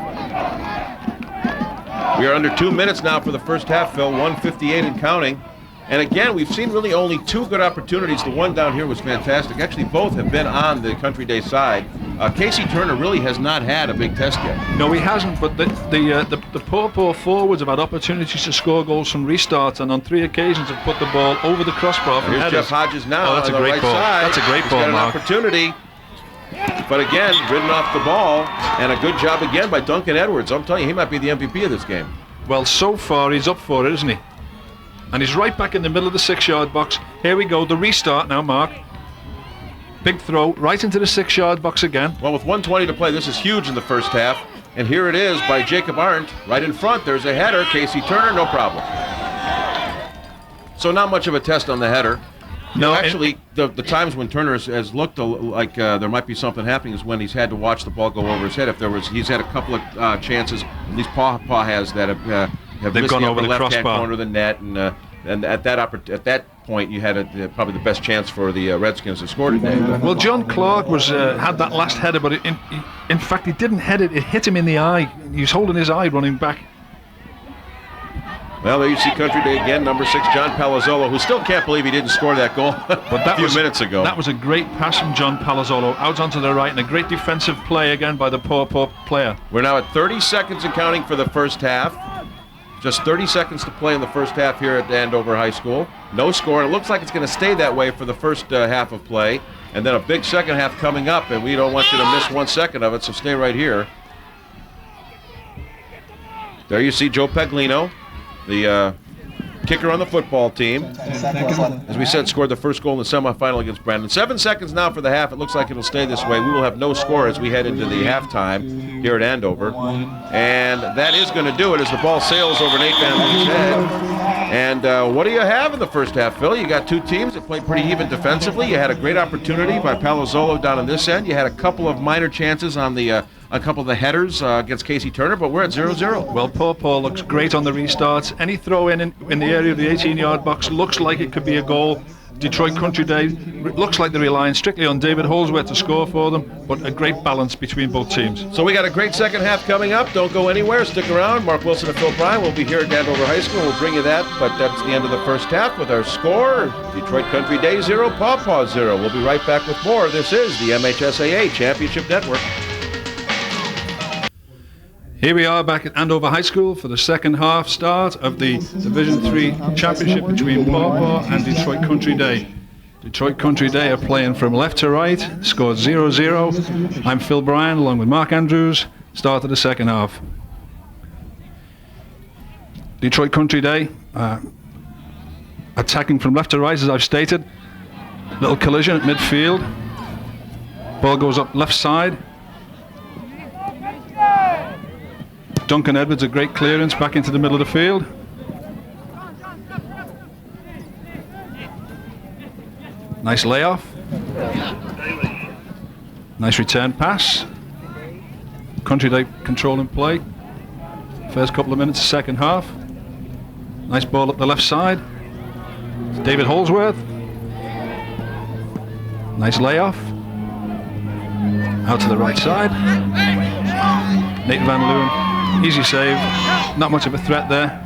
We are under 2 minutes now for the first half, Phil. 1:58 and counting. And again, we've seen really only 2 good opportunities. The one down here was fantastic. Actually, both have been on the Country Day side. Casey Turner really has not had a big test yet. No, he hasn't. But the Paw Paw forwards have had opportunities to score goals from restarts, and on 3 occasions have put the ball over the crossbar. Here's Jeff Hodges now. Oh, that's on a the great right ball. side. That's a great He's ball, got an Mark. opportunity. But again, ridden off the ball, and a good job again by Duncan Edwards. I'm telling you, he might be the MVP of this game. Well, so far he's up for it, isn't he? And he's right back in the middle of the 6-yard box. Here we go, the restart now, Mark. Big throw, right into the 6-yard box again. Well, with 1:20 to play, this is huge in the first half. And here it is by Jacob Arndt, right in front. There's a header. Casey Turner, no problem. So not much of a test on the header. No, actually, the times when Turner has looked like there might be something happening is when he's had to watch the ball go over his head. He's had a couple of chances, at least Paw Paw has, that have They've missed gone the over upper the left-hand crossbar. corner of the net, and at that point you had probably the best chance for the Redskins to score today. Well, John Clark had that last header, but in fact he didn't head it. It hit him in the eye. He was holding his eye running back. Well, there you see Country Day again, number 6, John Palazzolo, who still can't believe he didn't score that goal a few minutes ago. That was a great pass from John Palazzolo out onto the right, and a great defensive play again by the Paw Paw player. We're now at 30 seconds and counting for the first half. Just 30 seconds to play in the first half here at Andover High School. No score, and it looks like it's going to stay that way for the first half of play. And then a big second half coming up, and we don't want you to miss 1 second of it, so stay right here. There you see Joe Paglino, the kicker on the football team. As we said, scored the first goal in the semifinal against Brandon. 7 seconds now for the half. It looks like it'll stay this way. We will have no score as we head into the halftime here at Andover. And that is going to do it as the ball sails over Nate Van Lee's head. And what do you have in the first half, Phil? You got two teams that played pretty even defensively. You had a great opportunity by Palazzolo down on this end. You had a couple of minor chances on the a couple of the headers against Casey Turner, but we're at 0-0. Well, Paw Paw looks great on the restarts. Any throw in the area of the 18-yard box looks like it could be a goal. Detroit Country Day looks like they're relying strictly on David Holsworth to score for them, but a great balance between both teams. So we got a great second half coming up. Don't go anywhere. Stick around. Mark Wilson and Phil Bryan will be here at Andover High School. We'll bring you that, but that's the end of the first half with our score. Detroit Country Day 0, Paw Paw 0. We'll be right back with more. This is the MHSAA Championship Network. Here we are back at Andover High School for the second half start of the Division 3 Championship between Paw Paw and Detroit Country Day. Detroit Country Day are playing from left to right, scored 0-0. I'm Phil Bryan along with Mark Andrews. Start of the second half. Detroit Country Day attacking from left to right, as I've stated. Little collision at midfield. Ball goes up left side. Duncan Edwards, a great clearance back into the middle of the field. Nice layoff. Nice return pass. Country Day controlling play. First couple of minutes of second half. Nice ball up the left side. It's David Holsworth. Nice layoff. Out to the right side. Nate Van Loon. Easy save, not much of a threat there.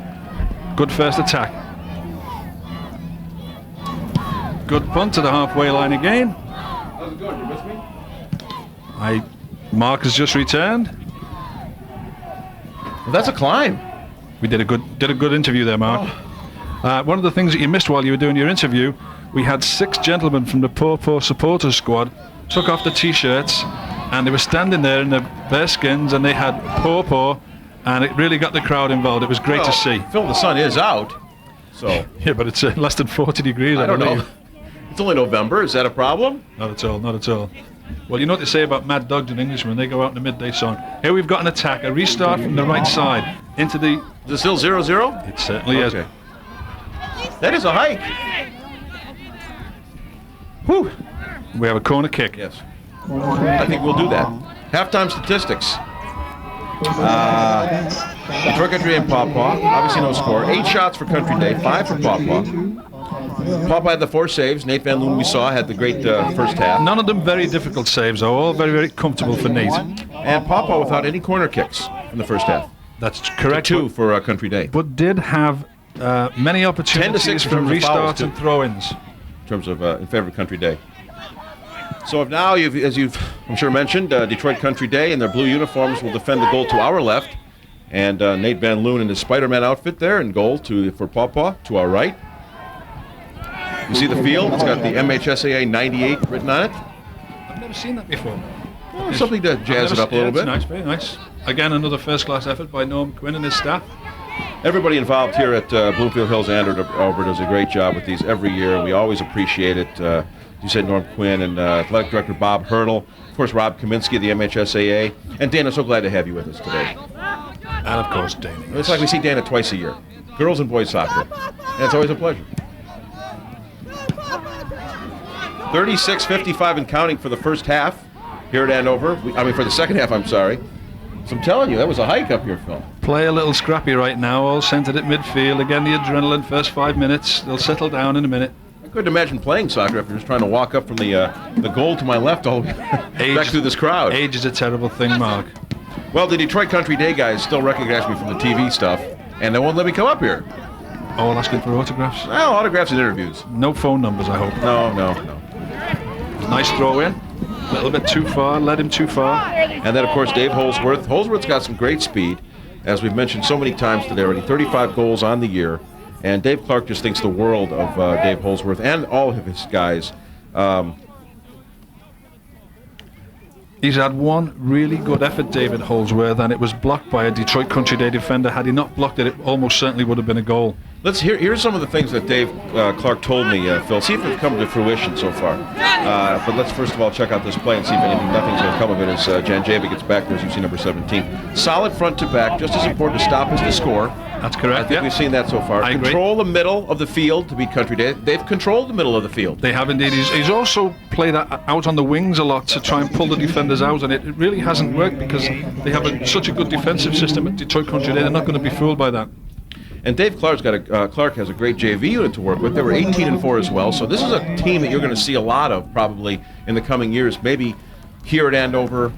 Good first attack. Good punt to the halfway line again. How's it going? You with me? Mark has just returned. Well, that's a climb. We did a good interview there, Mark. One of the things that you missed while you were doing your interview, we had 6 gentlemen from the Paw Paw supporters squad took off the t-shirts, and they were standing there in their bearskins, and they had Paw Paw. And it really got the crowd involved. It was great to see. Phil, the sun is out, so... Yeah, but it's less than 40 degrees, I don't believe. know. It's only November. Is that a problem? Not at all, not at all. Well, you know what they say about mad dogs and Englishmen. They go out in the midday sun. Here we've got an attack, a restart from the right side into the... Is it still 0-0? It certainly is. That is a hike. Whew. We have a corner kick. Yes. I think we'll do that. Halftime statistics. Detroit Country and Paw Paw, obviously no score. 8 shots for Country Day, 5 for Paw Paw. Paw Paw had the 4 saves. Nate Van Loon, we saw, had the great first half. None of them very difficult saves, though. All very, very comfortable for Nate. And Paw Paw without any corner kicks in the first half. That's correct. 2 for Country Day. But did have many 10 to opportunities 6 in from terms of fouls, restarts too. and throw-ins. In terms of in favor of Country Day. So if now, as you've I'm sure mentioned, Detroit Country Day in their blue uniforms will defend the goal to our left, and Nate Van Loon in his Spider-Man outfit there in goal for Paw Paw to our right. You see the field? It's got the MHSAA 98 written on it. I've never seen that before. Well, something to jazz it up a little bit. Nice, very nice. Again, another first-class effort by Norm Quinn and his staff. Everybody involved here at Bloomfield Hills Andover does a great job with these every year, and we always appreciate it. You said Norm Quinn and Athletic Director Bob Hurdle, of course Rob Kaminsky of the MHSAA, and Dana, so glad to have you with us today. And of course, Dana. It's like we see Dana twice a year, girls and boys soccer, and it's always a pleasure. 36-55 and counting for the first half here at Andover. For the second half, I'm sorry. So I'm telling you, that was a hike up here, Phil. Play a little scrappy right now, all centered at midfield. Again, the adrenaline first 5 minutes. They'll settle down in a minute. I couldn't imagine playing soccer after just trying to walk up from the goal to my left all back through this crowd. Age is a terrible thing, Mark. Well, the Detroit Country Day guys still recognize me from the TV stuff, and they won't let me come up here. Oh, asking for autographs? Well, autographs and interviews. No phone numbers, I hope. No. Nice throw in. A little bit too far, led him too far. And then, of course, Dave Holsworth. Holsworth's got some great speed, as we've mentioned so many times today already. 35 goals on the year. And Dave Clark just thinks the world of Dave Holsworth and all of his guys. He's had one really good effort, David Holsworth, and it was blocked by a Detroit Country Day defender. Had he not blocked it, it almost certainly would have been a goal. Let's here's some of the things that Dave Clark told me, Phil. See if it's come to fruition so far. But let's first of all check out this play and see if nothing's going to come of it as Janjeva gets back there, as you see, number 17. Solid front to back, just as important to stop as to score. That's correct. I think we've seen that so far. I Control the middle of the field to beat Country Day. They've controlled the middle of the field. They have indeed. He's also played out on the wings a lot to try and pull the defenders out, and it really hasn't worked because they have such a good defensive system at Detroit Country Day. They're not going to be fooled by that. And Dave Clark has a great JV unit to work with. They were 18-4 as well. So this is a team that you're going to see a lot of probably in the coming years. Maybe here at Andover,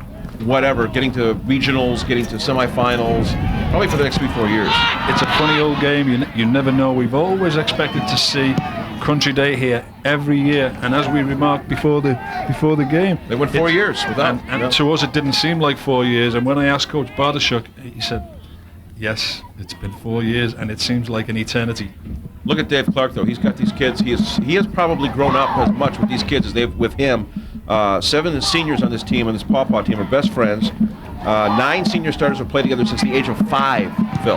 whatever, getting to regionals, getting to semifinals, probably for the next 3-4 years. It's a funny old game. You never know. We've always expected to see Country Day here every year, and as we remarked before the game, they went 4 years without. And to us, it didn't seem like 4 years. And when I asked Coach Bartoshuk, he said, "Yes, it's been 4 years, and it seems like an eternity." Look at Dave Clark, though. He's got these kids. He has probably grown up as much with these kids as they've with him. 7 seniors on this team, on this Paw Paw team, are best friends. 9 senior starters have played together since the age of 5, Phil.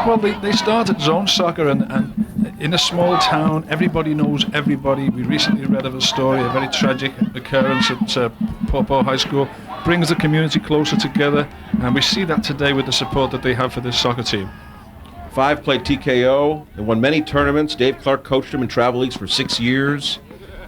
Well, they started zone soccer, and in a small town, everybody knows everybody. We recently read of a story, a very tragic occurrence at Paw Paw High School. Brings the community closer together, and we see that today with the support that they have for this soccer team. 5 played TKO. They won many tournaments. Dave Clark coached them in travel leagues for 6 years.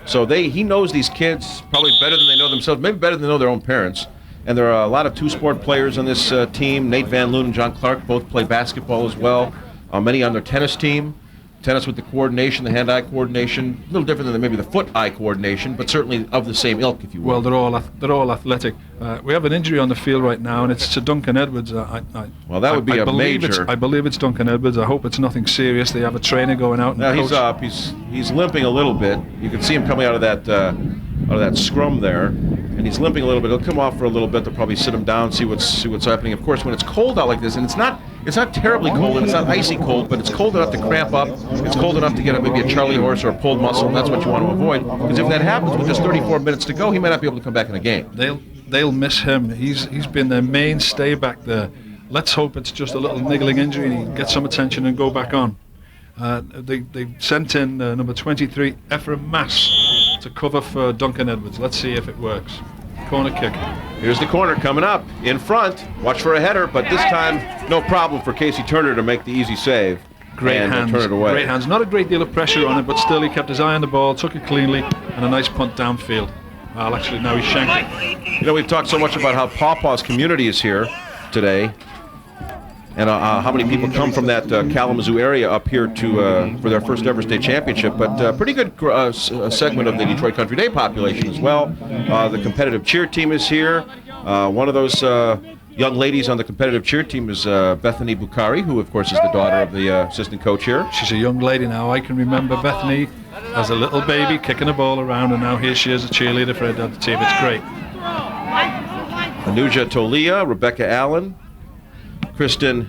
So he knows these kids probably better than they know themselves, maybe better than they know their own parents. And there are a lot of two-sport players on this team. Nate Van Loon and John Clark both play basketball as well. Many on their tennis team. Tennis with the coordination, the hand-eye coordination, a little different than maybe the foot-eye coordination, but certainly of the same ilk, if you will. Well, they're all athletic. We have an injury on the field right now, and it's to Duncan Edwards. Well, that would be a major. I believe it's Duncan Edwards. I hope it's nothing serious. They have a trainer going out. Now he's up. He's limping a little bit. You can see him coming out of that scrum there, and he's limping a little bit. He'll come off for a little bit. They'll probably sit him down, see what's happening. Of course, when it's cold out like this, and it's not terribly cold, and it's not icy cold, but it's cold enough to cramp up. It's cold enough to get maybe a Charlie horse or a pulled muscle, and that's what you want to avoid. Because if that happens with just 34 minutes to go, he might not be able to come back in the game. They'll miss him. He's been their mainstay back there. Let's hope it's just a little niggling injury and he can get some attention and go back on. They sent in number 23, Ephraim Mass, to cover for Duncan Edwards. Let's see if it works. Corner kick. Here's the corner coming up in front. Watch for a header, but this time no problem for Casey Turner to make the easy save. Great hands. Turn it away. Great hands. Not a great deal of pressure on it, but still he kept his eye on the ball, took it cleanly, and a nice punt downfield. Well, actually, now he's shanked it. You know, we've talked so much about how Paw Paw's community is here today, and how many people come from that Kalamazoo area up here for their first ever state championship. But pretty good segment of the Detroit Country Day population as well. The competitive cheer team is here. One of those young ladies on the competitive cheer team is Bethany Bukhari, who of course is the daughter of the assistant coach here. She's a young lady now. I can remember Bethany as a little baby kicking a ball around, and now here she is, a cheerleader for the team. It's great. Anuja Tolia, Rebecca Allen, Kristen,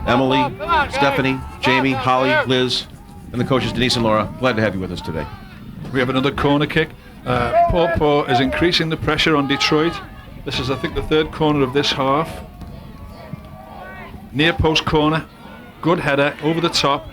Emily, Stephanie, Jamie, Holly, Liz, and the coaches Denise and Laura. Glad to have you with us today. We have another corner kick. Paw Paw is increasing the pressure on Detroit. This is, I think, the third corner of this half. Near post corner. Good header, over the top.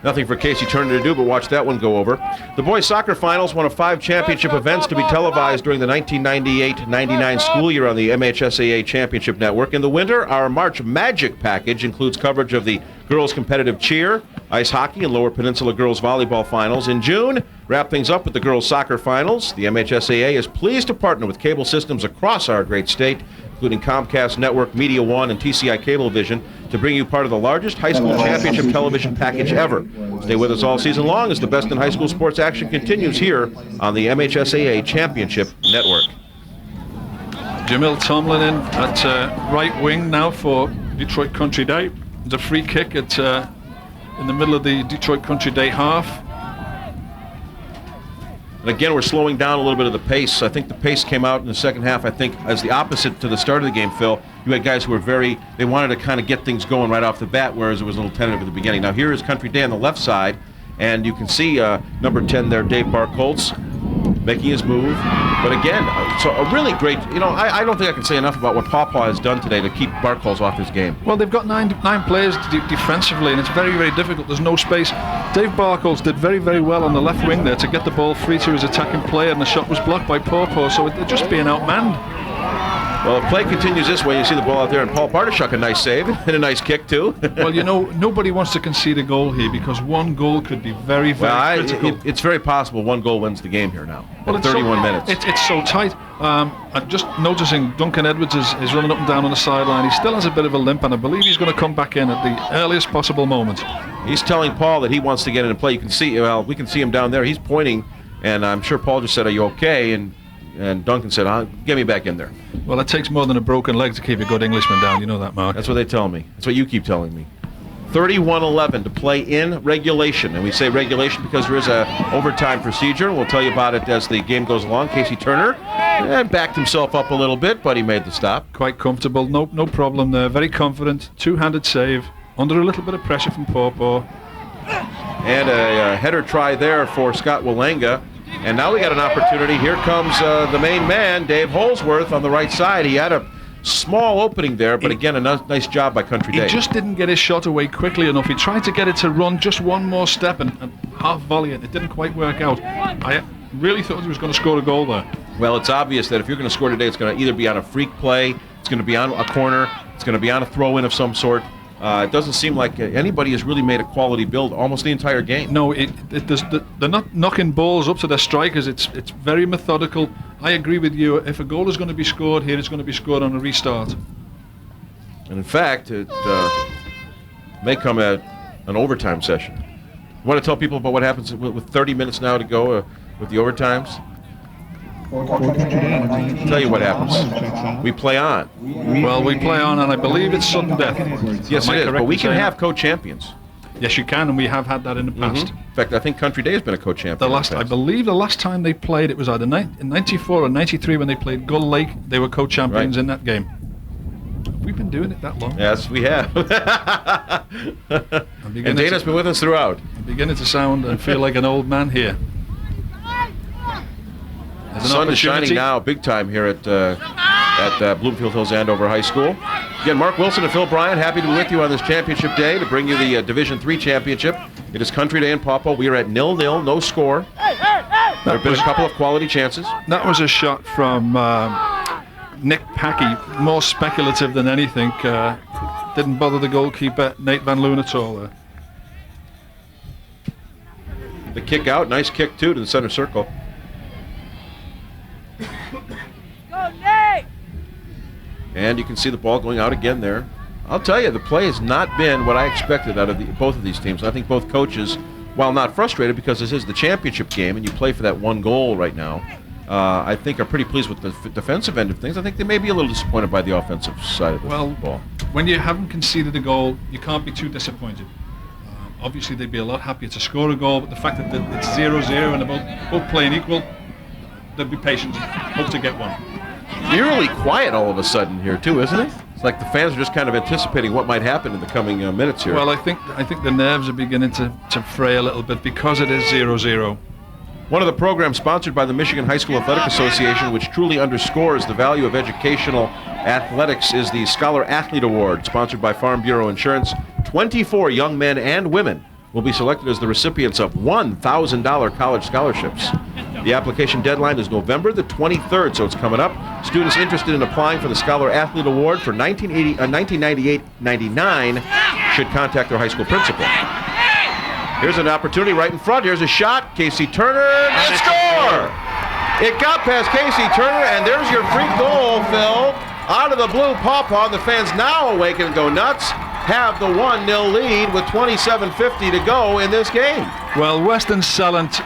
Nothing for Casey Turner to do but watch that one go over. The boys soccer finals, one of 5 championship events to be televised during the 1998-99 school year on the MHSAA Championship Network. In the winter, our March Magic package includes coverage of the girls competitive cheer, ice hockey and Lower Peninsula girls volleyball finals. In June, wrap things up with the girls soccer finals. The MHSAA is pleased to partner with cable systems across our great state, including Comcast Network, Media One, and TCI Cablevision, to bring you part of the largest high school championship television package ever. Stay with us all season long as the best in high school sports action continues here on the MHSAA Championship Network. Jamil Tomlin in at right wing now for Detroit Country Day. There's a free kick at in the middle of the Detroit Country Day half. And again, we're slowing down a little bit of the pace. I think the pace came out in the second half, I think, as the opposite to the start of the game, Phil. You had guys who were they wanted to kind of get things going right off the bat, whereas it was a little tentative at the beginning. Now here is Country Day on the left side, and you can see number 10 there, Dave Barkholtz, making his move. But again, so a really great, I don't think I can say enough about what Paw Paw has done today to keep Barkholtz off his game. Well, they've got nine players defensively, and it's very, very difficult. There's no space. Dave Barkholtz did very, very well on the left wing there to get the ball free to his attacking player, and the shot was blocked by Paw Paw, so they're just being outmanned. Well, the play continues this way. You see the ball out there, and Paul Bartashuk, a nice save and a nice kick, too. Well, nobody wants to concede a goal here because one goal could be very, very critical. It's very possible one goal wins the game here now. Well, at 31 minutes. It's so tight. I'm just noticing Duncan Edwards is running up and down on the sideline. He still has a bit of a limp, and I believe he's going to come back in at the earliest possible moment. He's telling Paul that he wants to get in and play. You can see, we can see him down there. He's pointing, and I'm sure Paul just said, "Are you okay?" And Duncan said, "Get me back in there." Well, it takes more than a broken leg to keep a good Englishman down. You know that, Mark. That's what they tell me. That's what you keep telling me. 31-11 to play in regulation. And we say regulation because there is a overtime procedure. We'll tell you about it as the game goes along. Casey Turner backed himself up a little bit, but he made the stop. Quite comfortable. No problem there. Very confident. Two-handed save. Under a little bit of pressure from Paw Paw. And a header try there for Scott Walanga. And now we got an opportunity. Here comes the main man, Dave Holsworth, on the right side. He had a small opening there, but again, a nice job by Country Day. He just didn't get his shot away quickly enough. He tried to get it to run just one more step and half volley it. It didn't quite work out. I really thought he was going to score a goal there. Well, it's obvious that if you're going to score today, it's going to either be on a freak play, it's going to be on a corner, it's going to be on a throw-in of some sort. It doesn't seem like anybody has really made a quality build almost the entire game. No, they're not knocking balls up to their strikers. It's very methodical. I agree with you. If a goal is going to be scored here, it's going to be scored on a restart. And in fact, it may come at an overtime session. You want to tell people about what happens with 30 minutes now to go with the overtimes? I'll tell you what happens. We play on. Well, we play on, and I believe it's sudden death. Yes, it is, but we can have co-champions. Yes, you can, and we have had that in the past. In fact, I think Country Day has been a co-champion. I believe the last time they played, it was either in 94 or 93 when they played Gull Lake. They were co-champions in that game. We've been doing it that long. Yes, we have. And Dana's been with us throughout. I'm beginning to sound and feel like an old man here. The sun is shining now big time here at Bloomfield Hills Andover High School. Again, Mark Wilson and Phil Bryan, happy to be with you on this championship day to bring you the Division III championship. It is Country Day in Paw Paw. We are at 0-0, no score. There have been a couple of quality chances. That was a shot from Nick Packey, more speculative than anything. Didn't bother the goalkeeper, Nate Van Loon, at all there. The kick out, nice kick too to the center circle. And you can see the ball going out again there. I'll tell you, the play has not been what I expected out of both of these teams. I think both coaches, while not frustrated because this is the championship game and you play for that one goal right now, I think are pretty pleased with the defensive end of things. I think they may be a little disappointed by the offensive side of the ball. When you haven't conceded a goal, you can't be too disappointed. Obviously, they'd be a lot happier to score a goal, but the fact that it's 0-0 and they're both playing equal, they'll be patient, hope to get one. Eerily quiet all of a sudden here too, isn't it? It's like the fans are just kind of anticipating what might happen in the coming minutes here. Well, I think the nerves are beginning to fray a little bit because it is 0-0. One of the programs sponsored by the Michigan High School Athletic Association, which truly underscores the value of educational athletics, is the Scholar Athlete Award, sponsored by Farm Bureau Insurance. 24 young men and women will be selected as the recipients of $1,000 college scholarships. The application deadline is November the 23rd, so it's coming up. Students interested in applying for the Scholar Athlete Award for 1998-99 should contact their high school principal. Here's an opportunity right in front. Here's a shot. Casey Turner, and score! It got past Casey Turner, and there's your free goal, Phil. Out of the blue, Paw Paw. The fans now awaken and go nuts. Have the 1-0 lead with 27:50 to go in this game. Well, Weston Sallant,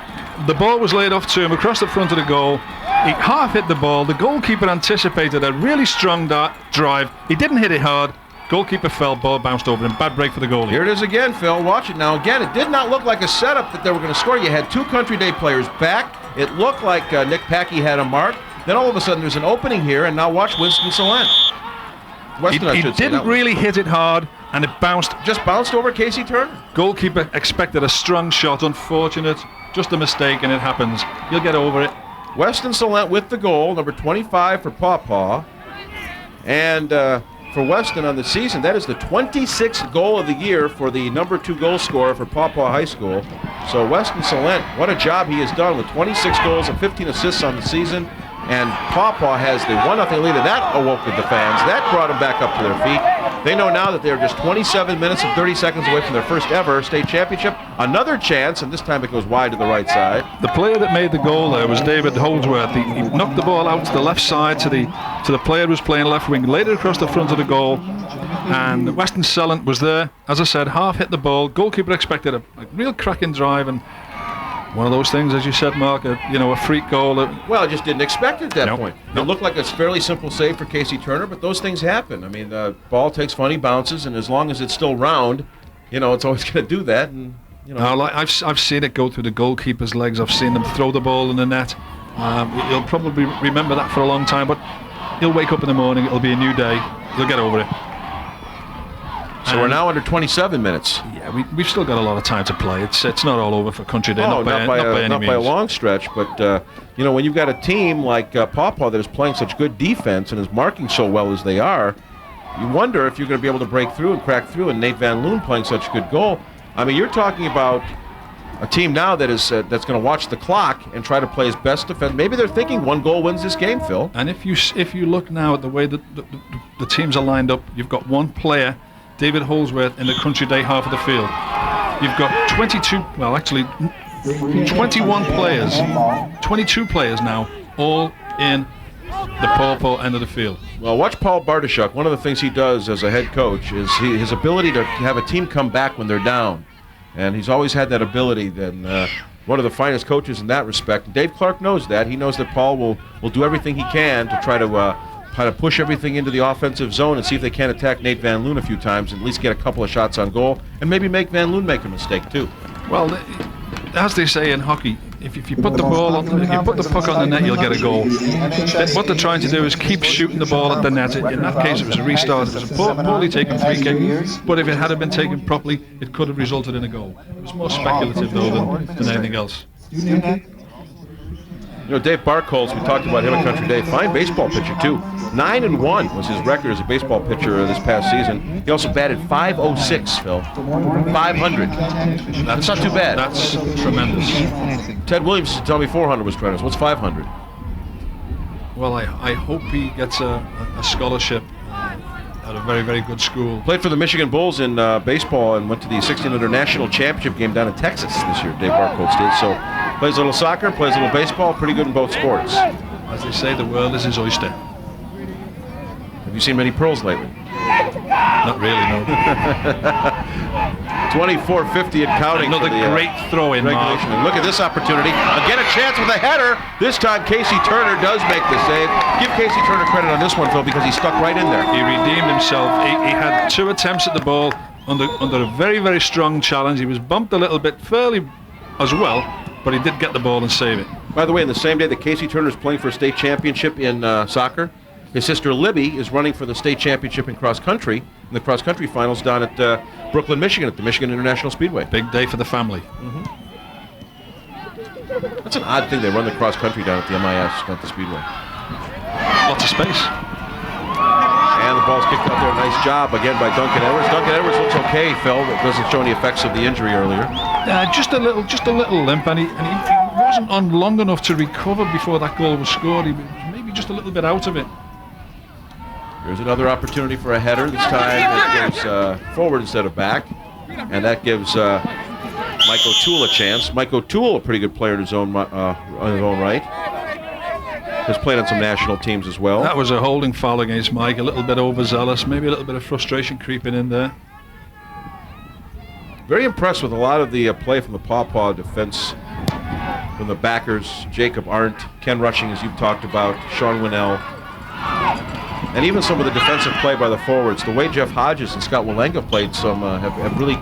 the ball was laid off to him across the front of the goal. He half hit the ball. The goalkeeper anticipated a really strong drive. He didn't hit it hard. Goalkeeper fell, ball bounced over him. Bad break for the goalie. Here it is again, Phil. Watch it now. Again, it did not look like a setup that they were going to score. You had two Country Day players back. It looked like Nick Packey had a mark. Then all of a sudden there's an opening here, and now watch Winston Salent. He didn't really hit it hard, and it just bounced over Casey Turner. Goalkeeper expected a strong shot. Unfortunate. Just a mistake, and it happens. You'll get over it. Weston Salent with the goal, number 25 for Paw Paw. And for Weston on the season, that is the 26th goal of the year for the number 2 goal scorer for Paw Paw High School. So Weston Salent, what a job he has done with 26 goals and 15 assists on the season. And Paw Paw has the 1-0 lead, and that awoke the fans. That brought them back up to their feet. They know now that they're just 27 minutes and 30 seconds away from their first ever state championship. Another chance, and this time it goes wide to the right side. The player that made the goal there was David Holdsworth. He knocked the ball out to the left side to the player who was playing left wing, laid it across the front of the goal. And Weston Sallant was there, as I said, half hit the ball. Goalkeeper expected a real cracking drive, and one of those things, as you said, Mark, a freak goal. Well, I just didn't expect it at that point. It looked like a fairly simple save for Casey Turner, but those things happen. I mean, the ball takes funny bounces, and as long as it's still round, it's always going to do that. And I've seen it go through the goalkeeper's legs. I've seen them throw the ball in the net. He'll probably remember that for a long time, but he'll wake up in the morning. It'll be a new day. He'll get over it. So we're now under 27 minutes. Yeah, we've still got a lot of time to play. It's not all over for Country Day. Not by a long stretch. But when you've got a team like Paw Paw that is playing such good defense and is marking so well as they are, you wonder if you're going to be able to break through and crack through. And Nate Van Loon playing such a good goal. I mean, you're talking about a team now that is that's going to watch the clock and try to play his best defense. Maybe they're thinking one goal wins this game, Phil. And if you look now at the way that the teams are lined up, you've got one player, David Holdsworth, in the Country Day half of the field. You've got 21 players, 22 players now, all in the Paw Paw end of the field. Well, watch Paul Bartoshuk. One of the things he does as a head coach is his ability to have a team come back when they're down. And he's always had that ability. Then one of the finest coaches in that respect. Dave Clark knows that. He knows that Paul will do everything he can to try to push everything into the offensive zone and see if they can attack Nate Van Loon a few times and at least get a couple of shots on goal and maybe make Van Loon make a mistake too. Well, as they say in hockey, if you put the puck on the net, you'll get a goal. What they're trying to do is keep shooting the ball at the net. In that case, it was a restart. It was a poorly taken free kick, but if it had been taken properly, it could have resulted in a goal. It was more speculative though than anything else. Dave Barkholz, we talked about him at Country Day. Fine baseball pitcher, too. 9-1 was his record as a baseball pitcher this past season. He also batted .506, Phil. 500. That's not too bad. That's tremendous. Ted Williams tell me 400 was tremendous. What's 500? Well, I hope he gets a scholarship at a very, very good school. Played for the Michigan Bulls in baseball and went to the 1600 National Championship game down in Texas this year, Dave Barkholz did. So plays a little soccer, plays a little baseball, pretty good in both sports. As they say, the world is his oyster. Have you seen many pearls lately? Not really, no. 24:50 and counting. Another great throw-in, Mark. And look at this opportunity. Again, a chance with a header. This time, Casey Turner does make the save. Give Casey Turner credit on this one, Phil, because he stuck right in there. He redeemed himself. He had 2 attempts at the ball under a very, very strong challenge. He was bumped a little bit fairly as well, but he did get the ball and save it. By the way, in the same day that Casey Turner is playing for a state championship in soccer, his sister Libby is running for the state championship in cross country, in the cross country finals down at Brooklyn, Michigan, at the Michigan International Speedway. Big day for the family. Mm-hmm. That's an odd thing. They run the cross country down at the MIS, not the Speedway. Lots of space. And the ball's kicked out there. Nice job again by Duncan Edwards. Duncan Edwards looks okay, Phil. It doesn't show any effects of the injury earlier. Just a little limp, and he wasn't on long enough to recover before that goal was scored. He was maybe just a little bit out of it. There's another opportunity for a header. This time it goes forward instead of back. And that gives Mike O'Toole a chance. Mike O'Toole, a pretty good player in his own right. Has played on some national teams as well. That was a holding foul against Mike, a little bit overzealous, maybe a little bit of frustration creeping in there. Very impressed with a lot of the play from the Paw Paw defense, from the backers, Jacob Arndt, Ken Rushing, as you've talked about, Sean Winnell, and even some of the defensive play by the forwards. The way Jeff Hodges and Scott Walenga played some have really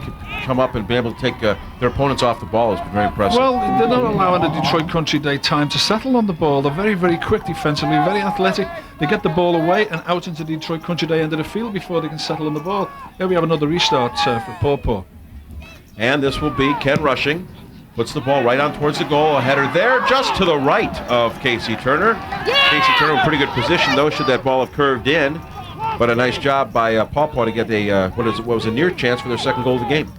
come up and been able to take their opponents off the ball has been very impressive. Well, they're not allowing the Detroit Country Day time to settle on the ball. They're very, very quick defensively, very athletic. They get the ball away and out into the Detroit Country Day end of the field before they can settle on the ball. Here we have another restart for Paw Paw. And this will be Ken Rushing. Puts the ball right on towards the goal. A header there just to the right of Casey Turner. Casey Turner in pretty good position, though, should that ball have curved in. But a nice job by Paw Paw to get what was a near chance for their second goal of the game.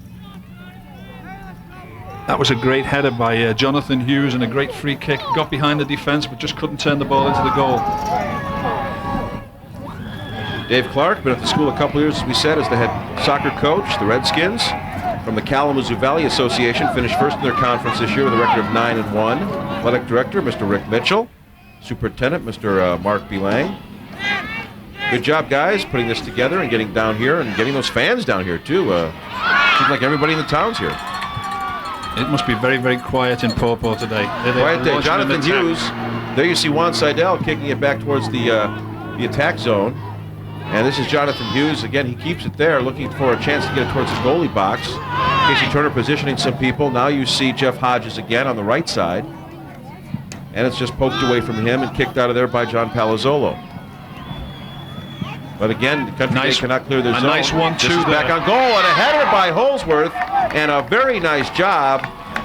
That was a great header by Jonathan Hughes and a great free kick. Got behind the defense but just couldn't turn the ball into the goal. Dave Clark, been at the school a couple years, as we said, as the head soccer coach. The Redskins from the Kalamazoo Valley Association finished first in their conference this year with a record of 9-1. Athletic director, Mr. Rick Mitchell. Superintendent, Mr. Mark B. Lang. Good job, guys, putting this together and getting down here and getting those fans down here, too. Seems like everybody in the town's here. It must be very, very quiet in Paw Paw today. Quiet day. Jonathan Hughes. There you see Juan Seidel kicking it back towards the attack zone. And this is Jonathan Hughes. Again, he keeps it there, looking for a chance to get it towards the goalie box. Casey Turner positioning some people. Now you see Jeff Hodges again on the right side. And it's just poked away from him and kicked out of there by John Palazzolo. But again, the Country Day cannot clear their zone. Nice 1-2 This is back on goal, and a header by Holsworth, and a very nice job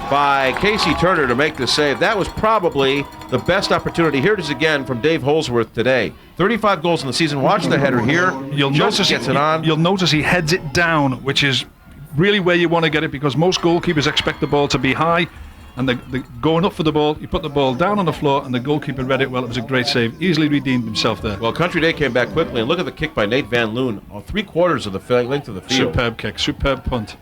by Casey Turner to make the save. That was probably the best opportunity. Here it is again from Dave Holsworth today. 35 goals in the season. Watch the header here. You'll notice he heads it down, which is really where you want to get it, because most goalkeepers expect the ball to be high. And the going up for the ball, you put the ball down on the floor, and the goalkeeper read it well. It was a great save. Easily redeemed himself there. Well, Country Day came back quickly, and look at the kick by Nate Van Loon on 3/4 of the length of the field. Superb kick, superb punt.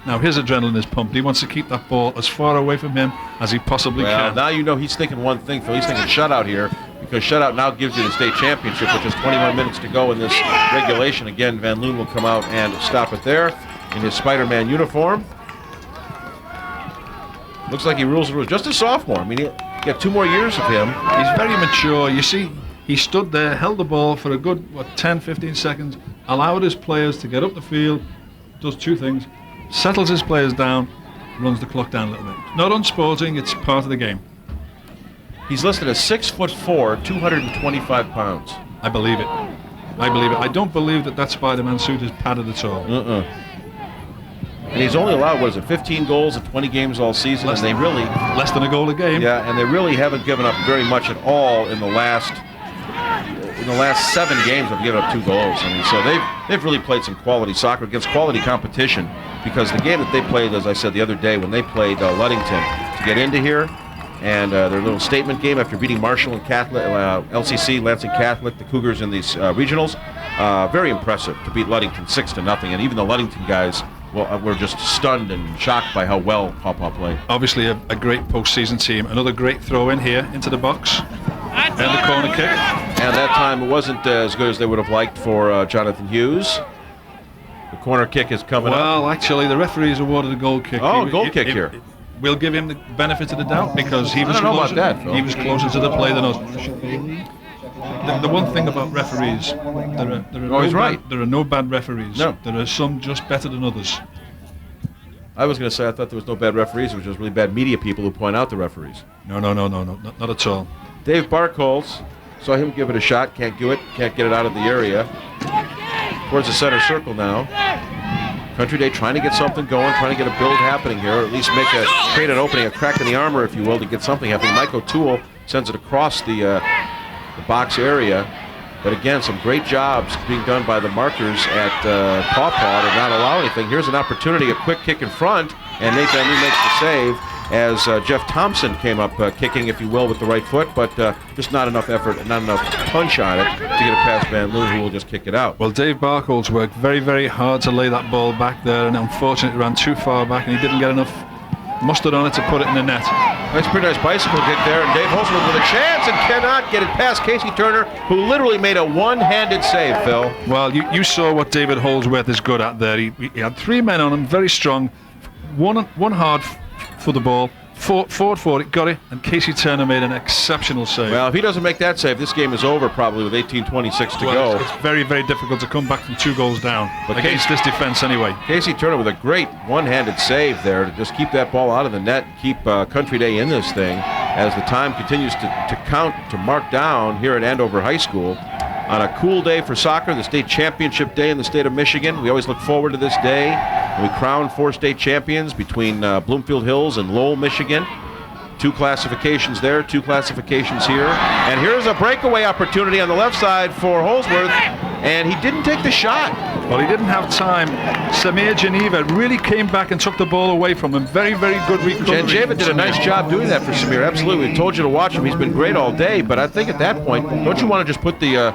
Now his adrenaline is pumped. He wants to keep that ball as far away from him as he possibly can. Now you know he's thinking one thing, Phil. He's thinking shutout here, because shutout now gives you the state championship, which is 21 minutes to go in this regulation. Again, Van Loon will come out and stop it there in his Spider-Man uniform. Looks like he rules the rules. Just a sophomore. I mean, you got 2 more years of him. He's very mature. You see, he stood there, held the ball for a good, 10, 15 seconds, allowed his players to get up the field, does 2 things, settles his players down, runs the clock down a little bit. Not unsporting, it's part of the game. He's listed as 6'4", 225 pounds. I believe it. I don't believe that Spider-Man suit is padded at all. And he's only allowed, 15 goals in 20 games all season. Less than a goal a game. Yeah, and they really haven't given up very much at all in the last 7 games. They've given up 2 goals. I mean, so they've really played some quality soccer against quality competition, because the game that they played, as I said the other day, when they played Ludington to get into here, and their little statement game after beating Marshall and Catholic, LCC, Lansing Catholic, the Cougars in these regionals, very impressive to beat Ludington 6-0, and even the Ludington guys we're just stunned and shocked by how well Paw Paw played. Obviously a great postseason team. Another great throw in here into the box. And the corner kick. And that time it wasn't as good as they would have liked for Jonathan Hughes. The corner kick is coming up. Well, actually, the referee's awarded a goal kick. Goal kick here. We'll give him the benefit of the doubt, because he was I don't know about that, Phil. He was closer to the play than us. The one thing about referees, there are no bad referees. No. There are some just better than others. I was going to say I thought there was no bad referees. It was just really bad media people who point out the referees. No, not at all. Dave Barkholz, saw him give it a shot. Can't do it. Can't get it out of the area. Towards the center circle now. Country Day trying to get something going, trying to get a build happening here, or at least create an opening, a crack in the armor, if you will, to get something happening. Mike O'Toole sends it across the box area. But again, some great jobs being done by the markers at Paw Paw to not allow anything. Here's an opportunity, a quick kick in front, and Nate Van Loon makes the save as Jeff Thompson came up kicking, if you will, with the right foot, but just not enough effort, not enough punch on it to get it past Van Loon, who will just kick it out. Well, Dave Barkholz worked very, very hard to lay that ball back there, and unfortunately ran too far back, and he didn't get enough mustered on it to put it in the net. That's a pretty nice bicycle kick there, and Dave Holsworth with a chance and cannot get it past Casey Turner, who literally made a one-handed save, Phil. Well, you saw what David Holsworth is good at there. He had 3 men on him, very strong, one hard for the ball, forward for it, got it, and Casey Turner made an exceptional save. Well, if he doesn't make that save, this game is over probably with 18:26 to go. It's very, very difficult to come back from 2 goals down, but against this defense anyway. Casey Turner with a great one-handed save there to just keep that ball out of the net, keep Country Day in this thing as the time continues to count, to mark down here at Andover High School. On a cool day for soccer, the state championship day in the state of Michigan. We always look forward to this day. We crown 4 state champions between Bloomfield Hills and Lowell, Michigan. 2 classifications there, 2 classifications here. And here's a breakaway opportunity on the left side for Holsworth, and he didn't take the shot. Well, he didn't have time. Samir Geneva really came back and took the ball away from him. Very, very good recovery. Geneva did a nice job doing that for Samir. Absolutely. We told you to watch him. He's been great all day, but I think at that point, don't you want to just put the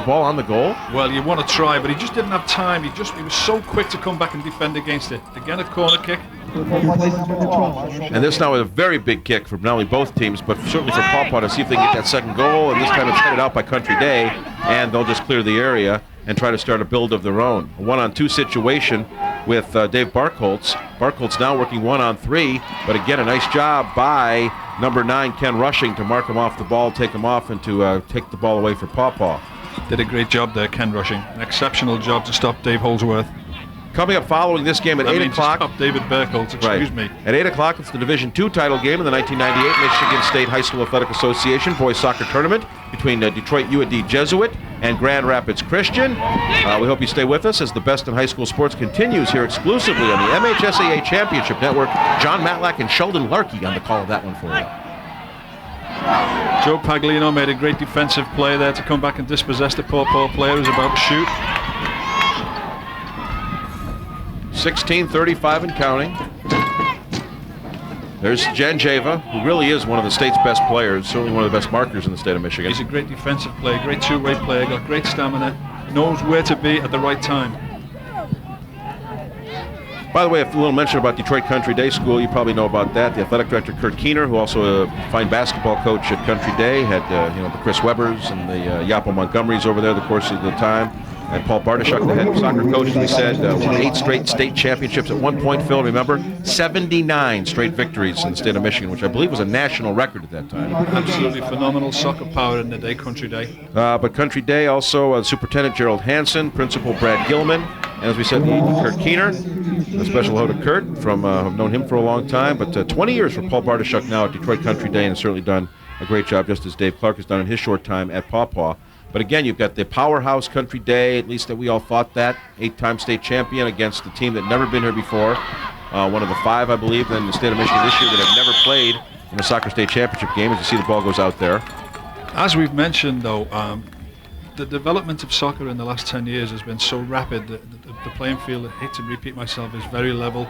ball on the goal? Well, you want to try, but he just didn't have time. He was so quick to come back and defend against it. Again, a corner kick. And this now is a very big kick for not only both teams, but certainly for Paw Paw to see if they can get that second goal. And this time it's headed out by Country Day, and they'll just clear the area and try to start a build of their own. A 1-on-2 situation with Dave Barkholtz. Barkholtz now working 1-on-3, but again, a nice job by number 9, Ken Rushing, to mark him off the ball, take him off, and to take the ball away for Paw Paw. Did a great job there, Ken Rushing. An exceptional job to stop Dave Holsworth. Coming up following this game at 8 o'clock. To stop David Barkholtz, excuse me. At 8 o'clock, it's the Division II title game in the 1998 Michigan State High School Athletic Association Boys Soccer Tournament between Detroit UAD Jesuit and Grand Rapids Christian. We hope you stay with us as the best in high school sports continues here exclusively on the MHSAA Championship Network. John Matlack and Sheldon Larkey on the call of that one for you. Joe Paglino made a great defensive play there to come back and dispossess the Paw Paw player who's about to shoot. 16:35 and counting. There's Janjeva, who really is one of the state's best players, certainly one of the best markers in the state of Michigan. He's a great defensive player, great two-way player, got great stamina, knows where to be at the right time. By the way, a little mention about Detroit Country Day School. You probably know about that. The athletic director, Kurt Keener, who also a fine basketball coach at Country Day, had the Chris Webbers and the Yapo Montgomerys over there the course of the time. And Paul Bartoshuk, the head soccer coach, as we said, won 8 straight state championships at one point, Phil, remember? 79 straight victories in the state of Michigan, which I believe was a national record at that time. Absolutely phenomenal soccer power in the day, Country Day. But Country Day also, Superintendent Gerald Hansen, Principal Brad Gilman, and as we said, Kurt Keener. A special hello to Kurt, I've known him for a long time, but 20 years for Paul Bartoshuk now at Detroit Country Day, and has certainly done a great job, just as Dave Clark has done in his short time at Paw Paw. But again, you've got the powerhouse Country Day, at least that we all thought that, 8-time state champion against a team that never been here before. One of the 5, I believe, in the state of Michigan this year that have never played in a soccer state championship game, as you see the ball goes out there. As we've mentioned, though, the development of soccer in the last 10 years has been so rapid that the playing field, I hate to repeat myself, is very level.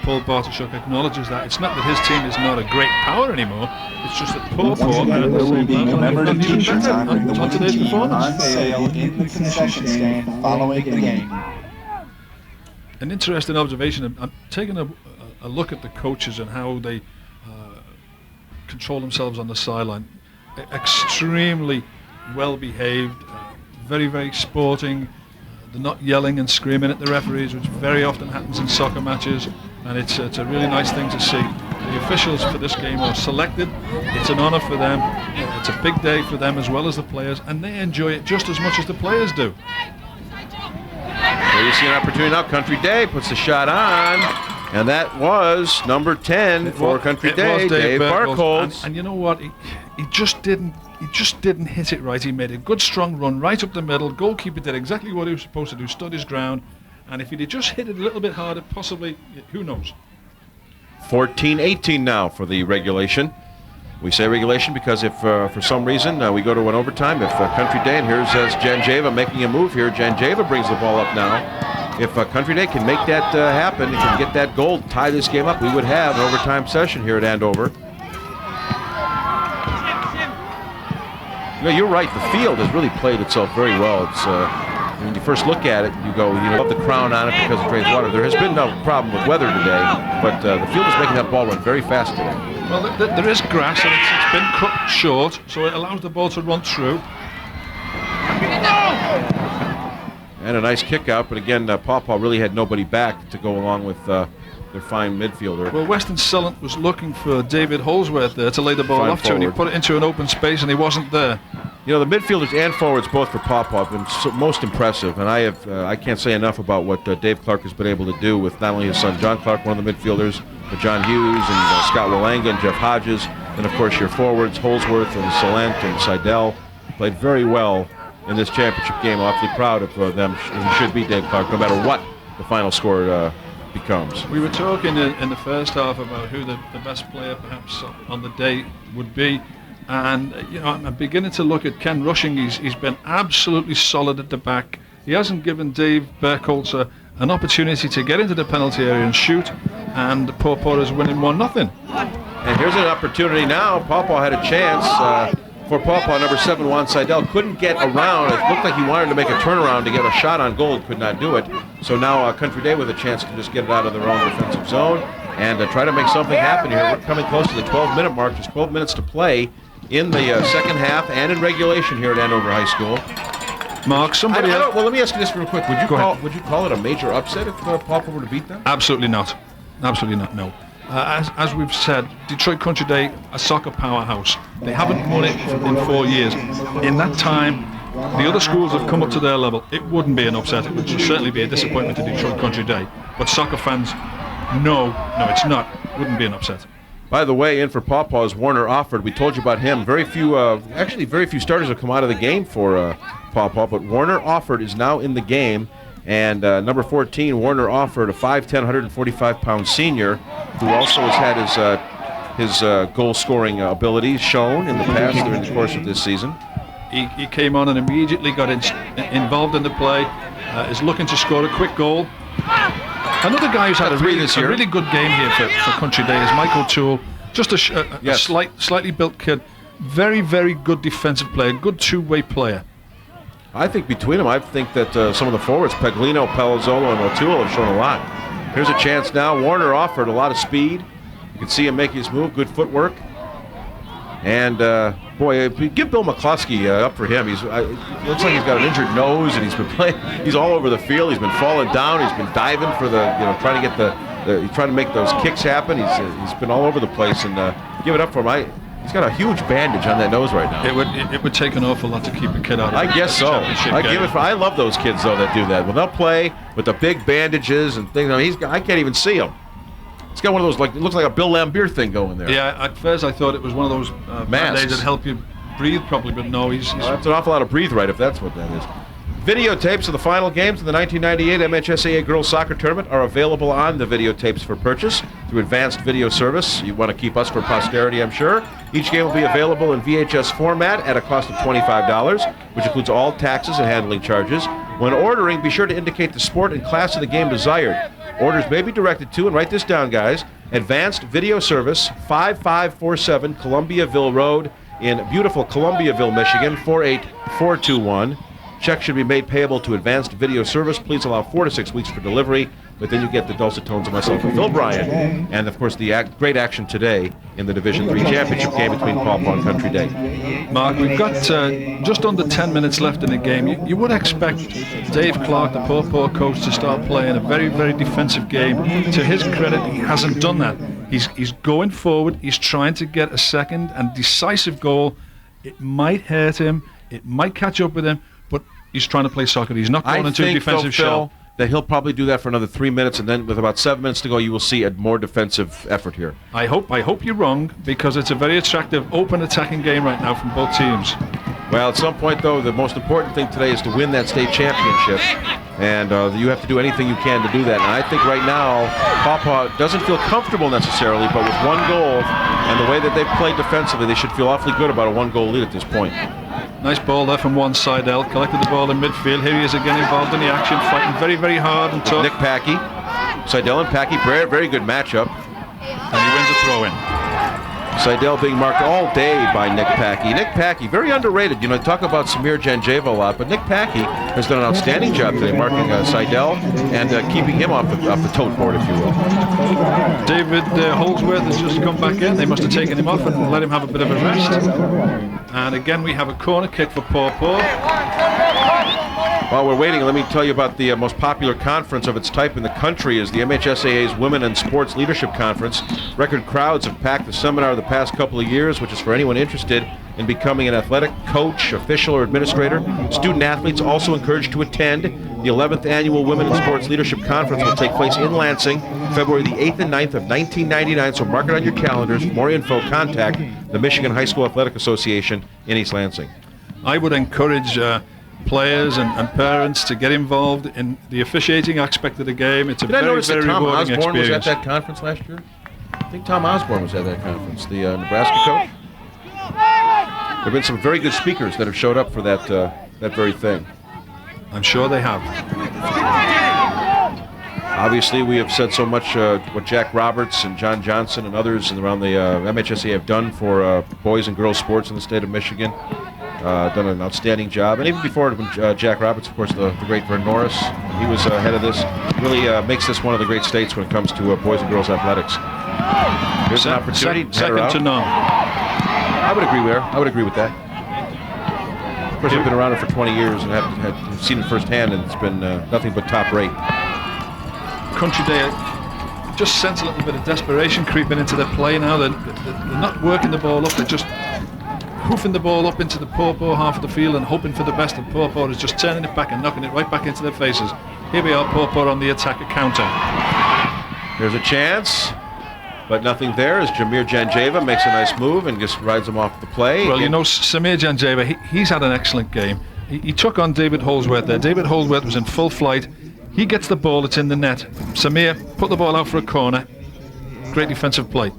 Paul Bartoshuk acknowledges that. It's not that his team is not a great power anymore, it's just that Paw Paw are at the same level and even better on today's performance. On sale in the concession stand following the game. An interesting observation, I'm taking a look at the coaches and how they control themselves on the sideline. Extremely well behaved, very, very sporting. They're not yelling and screaming at the referees, which very often happens in soccer matches, and it's a really nice thing to see. The officials for this game are selected. It's an honor for them. It's a big day for them as well as the players, and they enjoy it just as much as the players do. There you see an opportunity now. Country Day puts the shot on, and that was number 10 for Country Day, Dave Barkholtz. And you know what? He just didn't hit it right. He made a good strong run right up the middle. Goalkeeper did exactly what he was supposed to do, stood his ground, and if he'd have just hit it a little bit harder, possibly, who knows? 14-18 now for the regulation. We say regulation because if for some reason we go to an overtime, if Country Day, and here's Janjeva making a move here. Janjeva brings the ball up now. If Country Day can make that happen, and can get that goal, tie this game up, we would have an overtime session here at Andover. You know, you're right. The field has really played itself very well. It's when you first look at it, you go, love the crown on it because it drains water. There has been no problem with weather today, but the field is making that ball run very fast today. Well, there is grass, and it's been cut short, so it allows the ball to run through. And a nice kick out, but again, Paw Paw really had nobody back to go along with their fine midfielder. Well, Weston Sellant was looking for David Holsworth there to lay the ball Fine off to, and he forward. put it into an open space, and he wasn't there. The midfielders and forwards, both for Paw Paw, have been most impressive, and I can't say enough about what Dave Clark has been able to do with not only his son John Clark, one of the midfielders, but John Hughes and Scott Willanga and Jeff Hodges, and of course your forwards Holsworth and Sellant and Seidel played very well in this championship game. Awfully proud of them. He should be Dave Clark, no matter what the final score becomes. We were talking in the first half about who the best player perhaps on the day would be. And I'm beginning to look at Ken Rushing. He's been absolutely solid at the back. He hasn't given Dave Burkholzer an opportunity to get into the penalty area and shoot, and Paw Paw is winning 1-0. And here's an opportunity now. Paw Paw had a chance for Paw Paw. Number 7, Juan Seidel, couldn't get around. It looked like he wanted to make a turnaround to get a shot on goal, could not do it. So now Country Day with a chance to just get it out of their own defensive zone and try to make something happen here. We're coming close to the 12-minute mark. Just 12 minutes to play in the second half and in regulation here at Andover High School. Mark, somebody else. Well, let me ask you this real quick. Would you call it a major upset if Paw Paw were to beat them? Absolutely not. Absolutely not, no. As we've said, Detroit Country Day, a soccer powerhouse. They haven't won it in 4 years. In that time, the other schools have come up to their level. It wouldn't be an upset. It would certainly be a disappointment to Detroit Country Day. But soccer fans, no, it's not. Wouldn't be an upset. By the way, in for Paw Paw is Warner Offord. We told you about him. Very few starters have come out of the game for Paw Paw, but Warner Offord is now in the game. And number 14, Warner Offord, a 5'10", 145-pound senior, who also has had his goal-scoring abilities shown in the past during the course of this season. He came on and immediately got involved in the play, is looking to score a quick goal. Another guy who's had a really good game here for Country Day is Mike O'Toole. Just a slightly built kid. Very, very good defensive player, good two-way player. I think between them, I think that some of the forwards, Peglino, Palazzolo, and O'Toole have shown a lot. Here's a chance now. Warner offered a lot of speed. You can see him make his move, good footwork. And, boy, give Bill McCluskey up for him. It looks like he's got an injured nose, and he's been playing. He's all over the field. He's been falling down. He's been diving for trying to get he's trying to make those kicks happen. He's been all over the place, and give it up for him. He's got a huge bandage on that nose right now. It would take an awful lot to keep a kid out of I guess so. I love those kids, though, that do that. When they'll play with the big bandages and things, I can't even see him. It's got one of those, it looks like a Bill Lambier thing going there. Yeah, at first I thought it was one of those band-aids that help you breathe properly, but no, he's that's an awful lot of breathe right, if that's what that is. Videotapes of the final games of the 1998 MHSAA Girls Soccer Tournament are available on the videotapes for purchase through Advanced Video Service. You want to keep us for posterity, I'm sure. Each game will be available in VHS format at a cost of $25, which includes all taxes and handling charges. When ordering, be sure to indicate the sport and class of the game desired. Orders may be directed to, and write this down, guys, Advanced Video Service, 5547 Columbiaville Road in beautiful Columbiaville, Michigan, 48421. Check should be made payable to Advanced Video Service. Please allow 4 to 6 weeks for delivery, but then you get the dulcet tones of myself and Phil Bryan, and of course the great action today in the Division III championship game between Paw Paw and Country Day. Mark, we've got just under 10 minutes left in the game. You would expect Dave Clark, the Paw Paw coach, to start playing a very, very defensive game. To his credit, he hasn't done that. He's going forward. He's trying to get a second and decisive goal. It might hurt him. It might catch up with him. But he's trying to play soccer. He's not going into a defensive shell. That he'll probably do that for another 3 minutes, and then with about 7 minutes to go, you will see a more defensive effort here. I hope you're wrong, because it's a very attractive, open attacking game right now from both teams. Well, at some point, though, the most important thing today is to win that state championship, and you have to do anything you can to do that. And I think right now, Paw Paw doesn't feel comfortable necessarily, but with one goal and the way that they've played defensively, they should feel awfully good about a one-goal lead at this point. Nice ball there from one side. Collected the ball in midfield. Here he is again involved in the action, fighting very, very hard and tough. Nick Packey, Seidel and Packey, very, very good matchup. And he wins a throw-in. Seidel being marked all day by Nick Packey. Nick Packey, very underrated. You know, talk about Samir Janjeva a lot, but Nick Packey has done an outstanding job today marking Seidel and keeping him off the tote board, if you will. David Holdsworth has just come back in. They must have taken him off and let him have a bit of a rest. And again, we have a corner kick for Paw Paw. While we're waiting, let me tell you about the most popular conference of its type in the country is the MHSAA's Women in Sports Leadership Conference. Record crowds have packed the seminar the past couple of years, which is for anyone interested in becoming an athletic coach, official, or administrator. Student athletes also encouraged to attend. The 11th Annual Women in Sports Leadership Conference will take place in Lansing, February the 8th and 9th of 1999, so mark it on your calendars. For more info, contact the Michigan High School Athletic Association in East Lansing. I would encourage players and parents to get involved in the officiating aspect of the game. It's a very, very rewarding experience. Tom Osborne was at that conference last year? I think Tom Osborne was at that conference, the Nebraska coach. There have been some very good speakers that have showed up for that very thing. I'm sure they have. Obviously, we have said so much what Jack Roberts and John Johnson and others around the MHSA have done for boys and girls sports in the state of Michigan. Done an outstanding job. And even before it, when Jack Roberts, of course, the great Vern Norris, he was head of this, really makes this one of the great states when it comes to boys and girls athletics. Here's an opportunity. Second to none. I would agree there. I would agree with that. Of course, I've been around it for 20 years and have seen it firsthand, and it's been nothing but top rate. Country Day just sense a little bit of desperation creeping into their play now. They're not working the ball up, they're just hoofing the ball up into the Paw Paw half of the field and hoping for the best, and Paw Paw is just turning it back and knocking it right back into their faces. Here we are, Paw Paw on the attack at counter. There's a chance, but nothing there as Jamir Janjeva makes a nice move and just rides him off the play. Well, you know, Samir Janjeva, he's had an excellent game. He took on David Holdsworth there. David Holdsworth was in full flight. He gets the ball, it's in the net. Samir put the ball out for a corner. Great defensive play.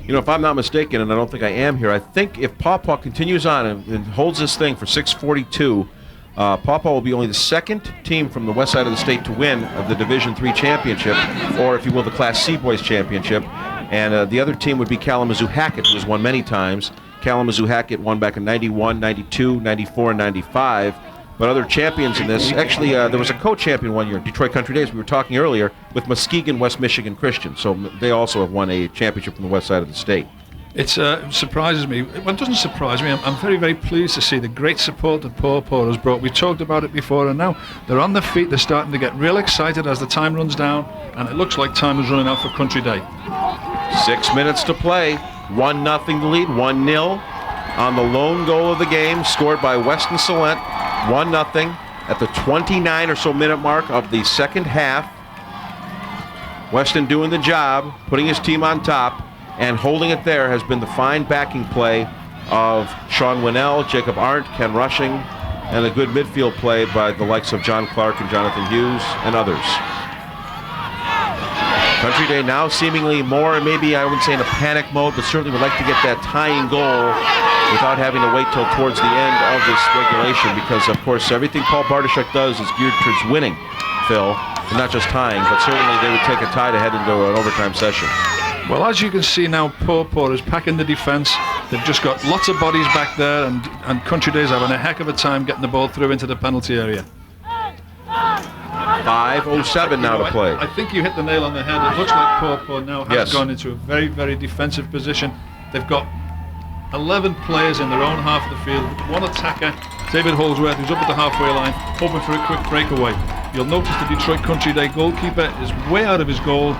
You know, if I'm not mistaken, and I don't think I am here, I think if Paw Paw continues on and holds this thing for 6:42, Paw Paw will be only the second team from the west side of the state to win of the Division III championship, or if you will, the Class C Boys championship. And the other team would be Kalamazoo Hackett, who has won many times. Kalamazoo Hackett won back in 91, 92, 94, and 95. But other champions in this, actually, there was a co-champion one year, Detroit Country Days, we were talking earlier, with Muskegon West Michigan Christian. So they also have won a championship from the west side of the state. It surprises me. Well, it doesn't surprise me. I'm very, very pleased to see the great support that Paw Paw has brought. We talked about it before, and now they're on their feet. They're starting to get real excited as the time runs down, and it looks like time is running out for Country Day. 6 minutes to play. 1-0 the lead, 1-0 on the lone goal of the game, scored by Weston Salent. 1-0 at the 29 or so minute mark of the second half. Weston doing the job, putting his team on top, and holding it there has been the fine backing play of Sean Winnell, Jacob Arndt, Ken Rushing, and a good midfield play by the likes of John Clark and Jonathan Hughes and others. Country Day now seemingly more, maybe I wouldn't say in a panic mode, but certainly would like to get that tying goal without having to wait till towards the end of this regulation, because of course everything Paul Bartoshuk does is geared towards winning, Phil, and not just tying, but certainly they would take a tie to head into an overtime session. Well, as you can see now, Paw Paw is packing the defence. They've just got lots of bodies back there, and Country Day's having a heck of a time getting the ball through into the penalty area. 5:07 now to play. I think you hit the nail on the head. It looks like Paw Paw now has gone into a very, very defensive position. They've got 11 players in their own half of the field. One attacker, David Holdsworth, who's up at the halfway line, hoping for a quick breakaway. You'll notice the Detroit Country Day goalkeeper is way out of his goal.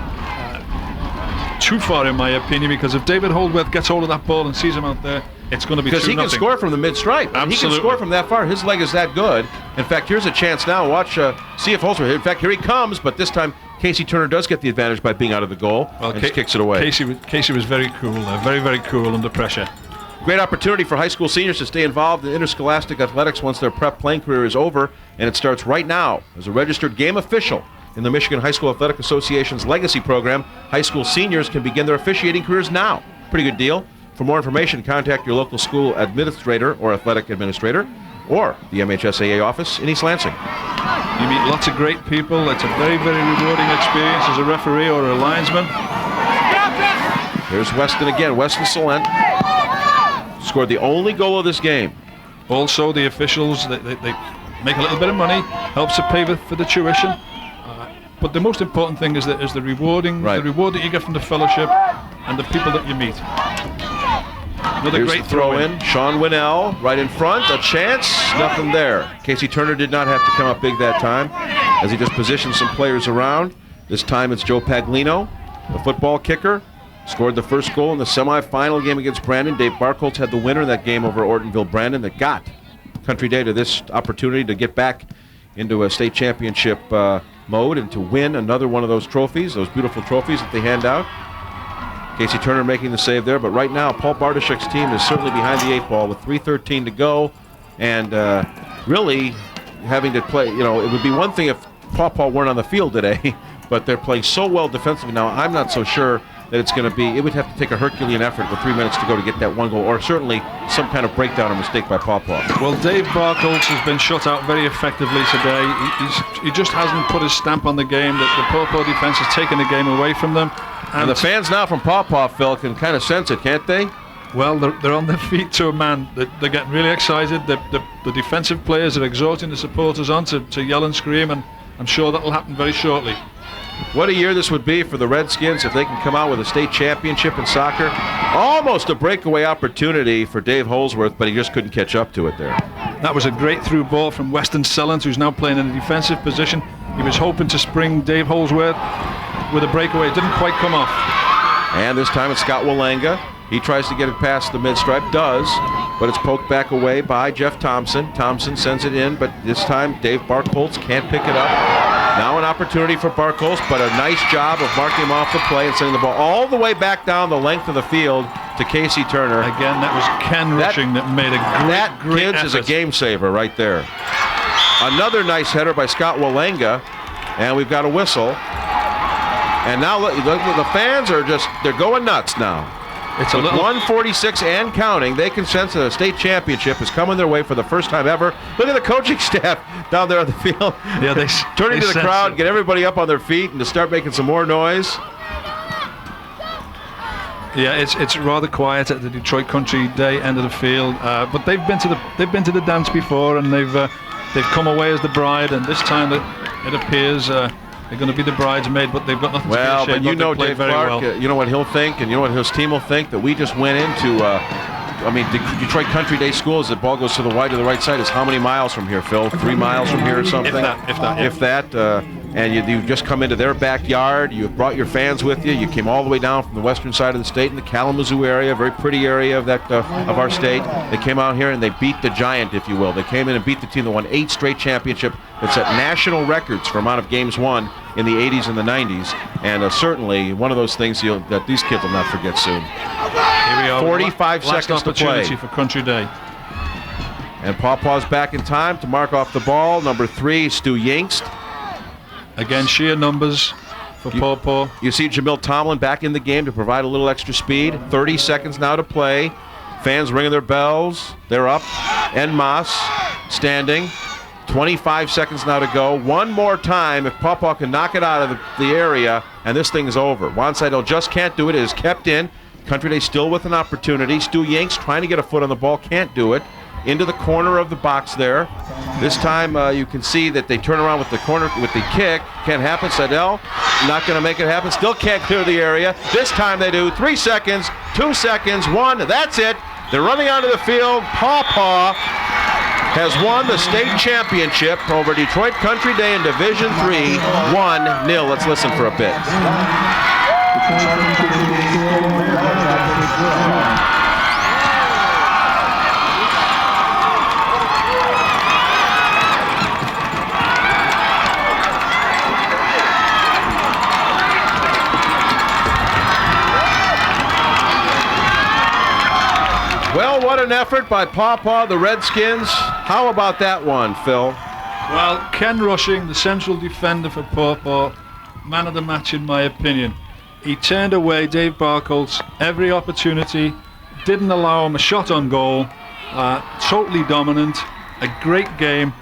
Too far, in my opinion, because if David Holdsworth gets hold of that ball and sees him out there, it's going to be 2-0. Because he can score from the mid-stripe. He can score from that far. His leg is that good. In fact, here's a chance now. Watch, see if Holdsworth. In fact, here he comes, but this time Casey Turner does get the advantage by being out of the goal and just kicks it away. Casey was very cool there, very, very cool under pressure. Great opportunity for high school seniors to stay involved in interscholastic athletics once their prep playing career is over, and it starts right now as a registered game official in the Michigan High School Athletic Association's Legacy Program. High school seniors can begin their officiating careers now. Pretty good deal. For more information, contact your local school administrator or athletic administrator or the MHSAA office in East Lansing. You meet lots of great people. It's a very, very rewarding experience as a referee or a linesman. Here's Weston again. Weston Salent scored the only goal of this game. Also, the officials, they make a little bit of money, helps to pay for the tuition. But the most important thing is the rewarding, the reward that you get from the fellowship and the people that you meet. Another Here's great the throw in. Sean Winnell right in front. A chance. Nothing there. Casey Turner did not have to come up big that time as he just positioned some players around. This time it's Joe Paglino, the football kicker. Scored the first goal in the semifinal game against Brandon. Dave Barkholtz had the winner in that game over Ortonville Brandon that got Country Day to this opportunity to get back into a state championship mode and to win another one of those trophies, those beautiful trophies that they hand out. Casey Turner making the save there, but right now Paul Bartoshek's team is certainly behind the 8 ball with 3:13 to go, and really having to play, it would be one thing if Paw Paw weren't on the field today, but they're playing so well defensively now. I'm not so sure that it's going to be, it would have to take a Herculean effort with 3 minutes to go to get that one goal, or certainly some kind of breakdown or mistake by Paw Paw. Well, Dave Barkholtz has been shut out very effectively today. He just hasn't put his stamp on the game. The Paw Paw defense has taken the game away from them. And the fans now from Paw Paw, Phil, can kind of sense it, can't they? Well, they're on their feet to a man. They're getting really excited. The defensive players are exhorting the supporters on to yell and scream, and I'm sure that will happen very shortly. What a year this would be for the Redskins if they can come out with a state championship in soccer. Almost a breakaway opportunity for Dave Holsworth, but he just couldn't catch up to it there. That was a great through ball from Weston Sellens, who's now playing in a defensive position. He was hoping to spring Dave Holsworth with a breakaway. It didn't quite come off. And this time it's Scott Wallenga. He tries to get it past the mid-stripe, does, but it's poked back away by Jeff Thompson. Thompson sends it in, but this time Dave Barkholtz can't pick it up. Now an opportunity for Barkholtz, but a nice job of marking him off the play and sending the ball all the way back down the length of the field to Casey Turner. Again, that was Ken Rushing that made a great effort. Is a game saver right there. Another nice header by Scott Wallenga, and we've got a whistle. And now the fans are they're going nuts now. It's a With little 146 and counting, they can sense that a state championship is coming their way for the first time ever. Look at the coaching staff down there on the field. Yeah, turning to the crowd, get everybody up on their feet, and to start making some more noise. Yeah, it's rather quiet at the Detroit Country Day end of the field, but they've been to the dance before, and they've come away as the bride, and this time it appears. They're going to be the bridesmaid, but they've got nothing to be ashamed of. But you know Dave Clark, well. you know what he'll think, and you know what his team will think, that we just went into, Detroit Country Day School, as the ball goes to the wide to the right side, is how many miles from here, Phil? 3 miles from here or something? If that. And you just come into their backyard, you've brought your fans with you, you came all the way down from the western side of the state in the Kalamazoo area, a very pretty area of our state. They came out here and they beat the giant, if you will. They came in and beat the team that won 8 straight championships that set national records for amount of games won in the 80s and the 90s, and certainly one of those things that these kids will not forget soon. Here we are. 45 seconds to play. Opportunity for Country Day. And Paw Paw's back in time to mark off the ball. Number 3, Stu Yingst. Again, sheer numbers for Paw Paw. You see Jamil Tomlin back in the game to provide a little extra speed. 30 seconds now to play. Fans ringing their bells. They're up. En masse standing. 25 seconds now to go. One more time. If Paw Paw can knock it out of the area, and this thing is over. Juan Seidel just can't do it. It is kept in. Country Day still with an opportunity. Stu Yanks trying to get a foot on the ball. Can't do it. Into the corner of the box there. This time you can see that they turn around with the corner with the kick. Can't happen. Seidel not going to make it happen. Still can't clear the area. This time they do. 3 seconds, 2 seconds, 1. That's it. They're running onto the field. Paw Paw has won the state championship over Detroit Country Day in Division III, 1-0. Let's listen for a bit. Well, what an effort by Paw Paw, the Redskins. How about that one, Phil? Well, Ken Rushing, the central defender for Paw Paw, man of the match in my opinion. He turned away Dave Barkholtz every opportunity, didn't allow him a shot on goal, totally dominant, a great game,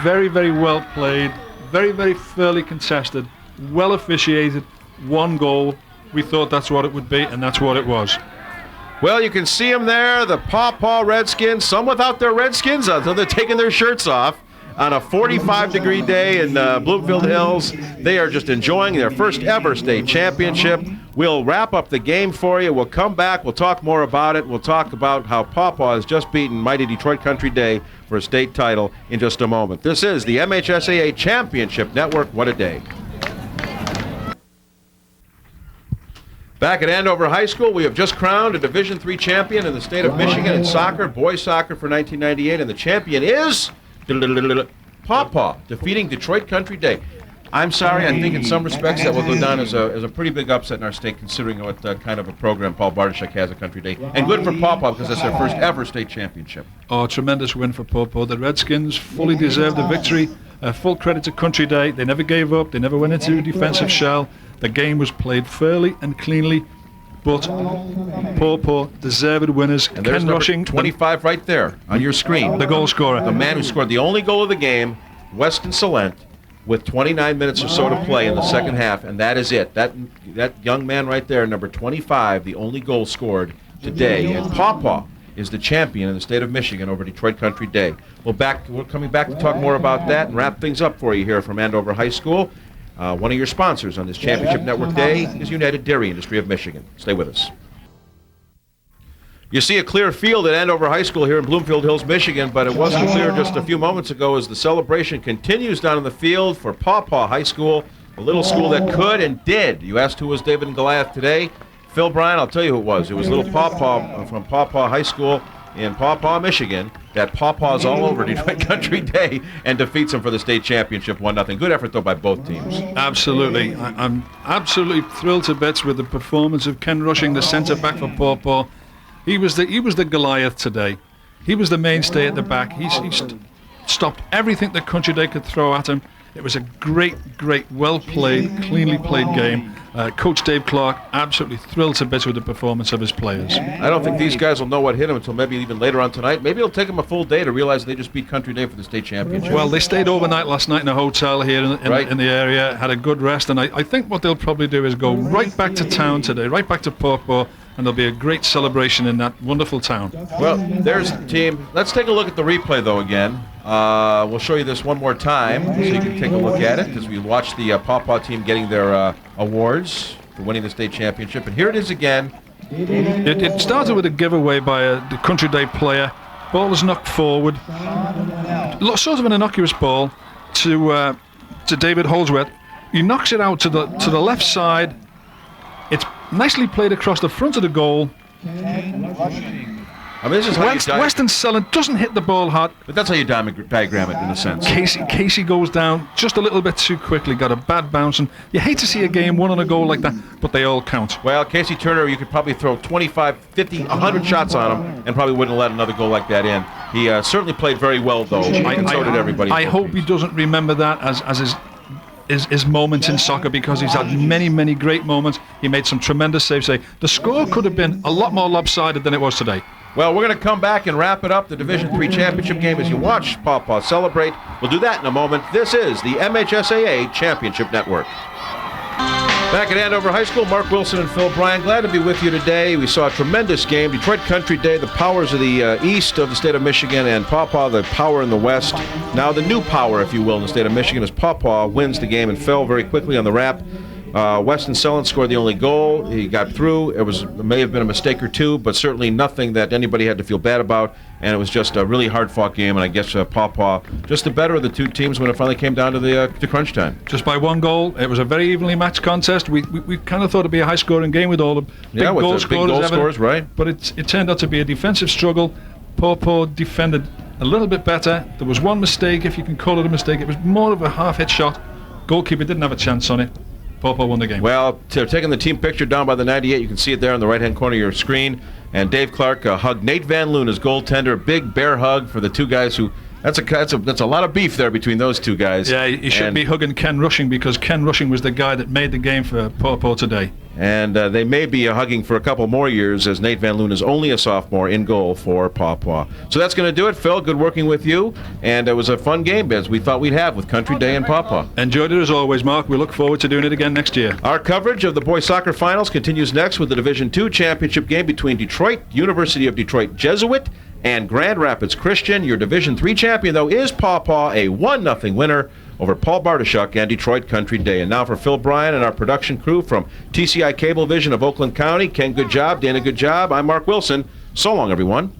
very, very well played, very, very fairly contested, well officiated, 1 goal, We thought that's what it would be, and that's what it was. Well, you can see them there, the Paw Paw Redskins, some without their Redskins on, so they're taking their shirts off on a 45-degree day in Bloomfield Hills. They are just enjoying their first ever state championship. We'll wrap up the game for you. We'll come back. We'll talk more about it. We'll talk about how Paw Paw has just beaten mighty Detroit Country Day for a state title in just a moment. This is the MHSAA Championship Network. What a day. Back at Andover High School, we have just crowned a Division III champion in the state of Michigan in soccer, boys soccer for 1998, and the champion is Paw Paw, defeating Detroit Country Day. I'm sorry, I think in some respects that will go down as a pretty big upset in our state, considering what kind of a program Paul Bartoshek has at Country Day. And good for Paw Paw because it's their first ever state championship. Oh, tremendous win for Paw Paw. The Redskins fully deserved the victory. Full credit to Country Day. They never gave up. They never went into a defensive shell. The game was played fairly and cleanly, but Paw Paw deserved winners. And there's Ken Rushing, 25 right there on your screen. the goal scorer. The man who scored the only goal of the game, Weston Salent, with 29 minutes or so to play in the second half, and that is it. That young man right there, number 25, the only goal scored today. And Paw Paw is the champion in the state of Michigan over Detroit Country Day. We're coming back to talk more about that and wrap things up for you here from Andover High School. One of your sponsors on this Championship Network Day is United Dairy Industry of Michigan. Stay with us. You see a clear field at Andover High School here in Bloomfield Hills, Michigan, but it wasn't clear just a few moments ago as the celebration continues down in the field for Paw Paw High School, a little school that could and did. You asked who was David and Goliath today. Phil Bryan, I'll tell you who it was. It was little Paw Paw from Paw Paw High School in Paw Paw, Michigan, that Paw Paw's all over Detroit Country Day and defeats them for the state championship 1-0. Good effort, though, by both teams. Absolutely. I'm absolutely thrilled to bits with the performance of Ken Rushing, the centre back for Paw Paw. He was the Goliath today. He was the mainstay at the back. He stopped everything that Country Day could throw at him. It was a great, well-played, cleanly played game. Coach Dave Clark absolutely thrilled to bits with the performance of his players. I don't think these guys will know what hit them until maybe even later on tonight. Maybe it'll take them a full day to realize they just beat Country Day for the state championship. Well, they stayed overnight last night in a hotel here in the area, had a good rest, and I think what they'll probably do is go right back to town today, right back to Paw Paw, and there'll be a great celebration in that wonderful town. Well, there's the team. Let's take a look at the replay, though, again. We'll show you this one more time so you can take a look at it, because we watched the Paw Paw team getting their awards for winning the state championship. And here it is again. It started with a giveaway by the Country Day player. Ball is knocked forward. Sort of an innocuous ball to David Holdsworth. He knocks it out to the left side. It's nicely played across the front of the goal. I mean, this is how Weston Salent doesn't hit the ball hard. But that's how you diagram it, in a sense. Casey goes down just a little bit too quickly, got a bad bounce, and you hate to see a game won on a goal like that, but they all count. Well, Casey Turner, you could probably throw 25, 50, 100 shots on him and probably wouldn't let another goal like that in. He certainly played very well, though, and so did everybody. I hope he doesn't remember that as his moments in soccer, because he's had many great moments. He made some tremendous saves today. The score could have been a lot more lopsided than it was today. Well, we're going to come back and wrap it up, the Division III championship game, as you watch Paw Paw celebrate. We'll do that in a moment. This is the MHSAA Championship Network. Back at Andover High School, Mark Wilson and Phil Bryan, glad to be with you today. We saw a tremendous game. Detroit Country Day, the powers of the east of the state of Michigan, and Paw Paw, the power in the west. Now the new power, if you will, in the state of Michigan, as Paw Paw wins the game and fell very quickly on the wrap. Weston Salent scored the only goal. He got through. It may have been a mistake or two, but certainly nothing that anybody had to feel bad about. And it was just a really hard-fought game. And I guess Paw Paw, just the better of the two teams when it finally came down to crunch time. Just by one goal. It was a very evenly matched contest. We kind of thought it'd be a high-scoring game with all the big goal scorers, right? But it turned out to be a defensive struggle. Paw Paw defended a little bit better. There was one mistake, if you can call it a mistake. It was more of a half-hit shot. Goalkeeper didn't have a chance on it. Paw Paw won the game. Well, taking the team picture down by the 98, you can see it there on the right-hand corner of your screen. And Dave Clark hugged Nate Van Loon as goaltender. Big bear hug for the two guys who That's a lot of beef there between those two guys. Yeah, you should be hugging Ken Rushing, because Ken Rushing was the guy that made the game for Paw Paw today. And they may be hugging for a couple more years, as Nate Van Loon is only a sophomore in goal for Paw Paw. So that's going to do it, Phil. Good working with you. And it was a fun game, as we thought we'd have with Country Day and Paw Paw. Enjoyed it as always, Mark. We look forward to doing it again next year. Our coverage of the boys soccer finals continues next with the Division II championship game between Detroit, University of Detroit Jesuit, and Grand Rapids Christian. Your Division III champion, though, is Paw Paw, a 1-0 winner over Paul Bartoshuk and Detroit Country Day. And now for Phil Bryan and our production crew from TCI Cablevision of Oakland County. Ken, good job. Dana, good job. I'm Mark Wilson. So long, everyone.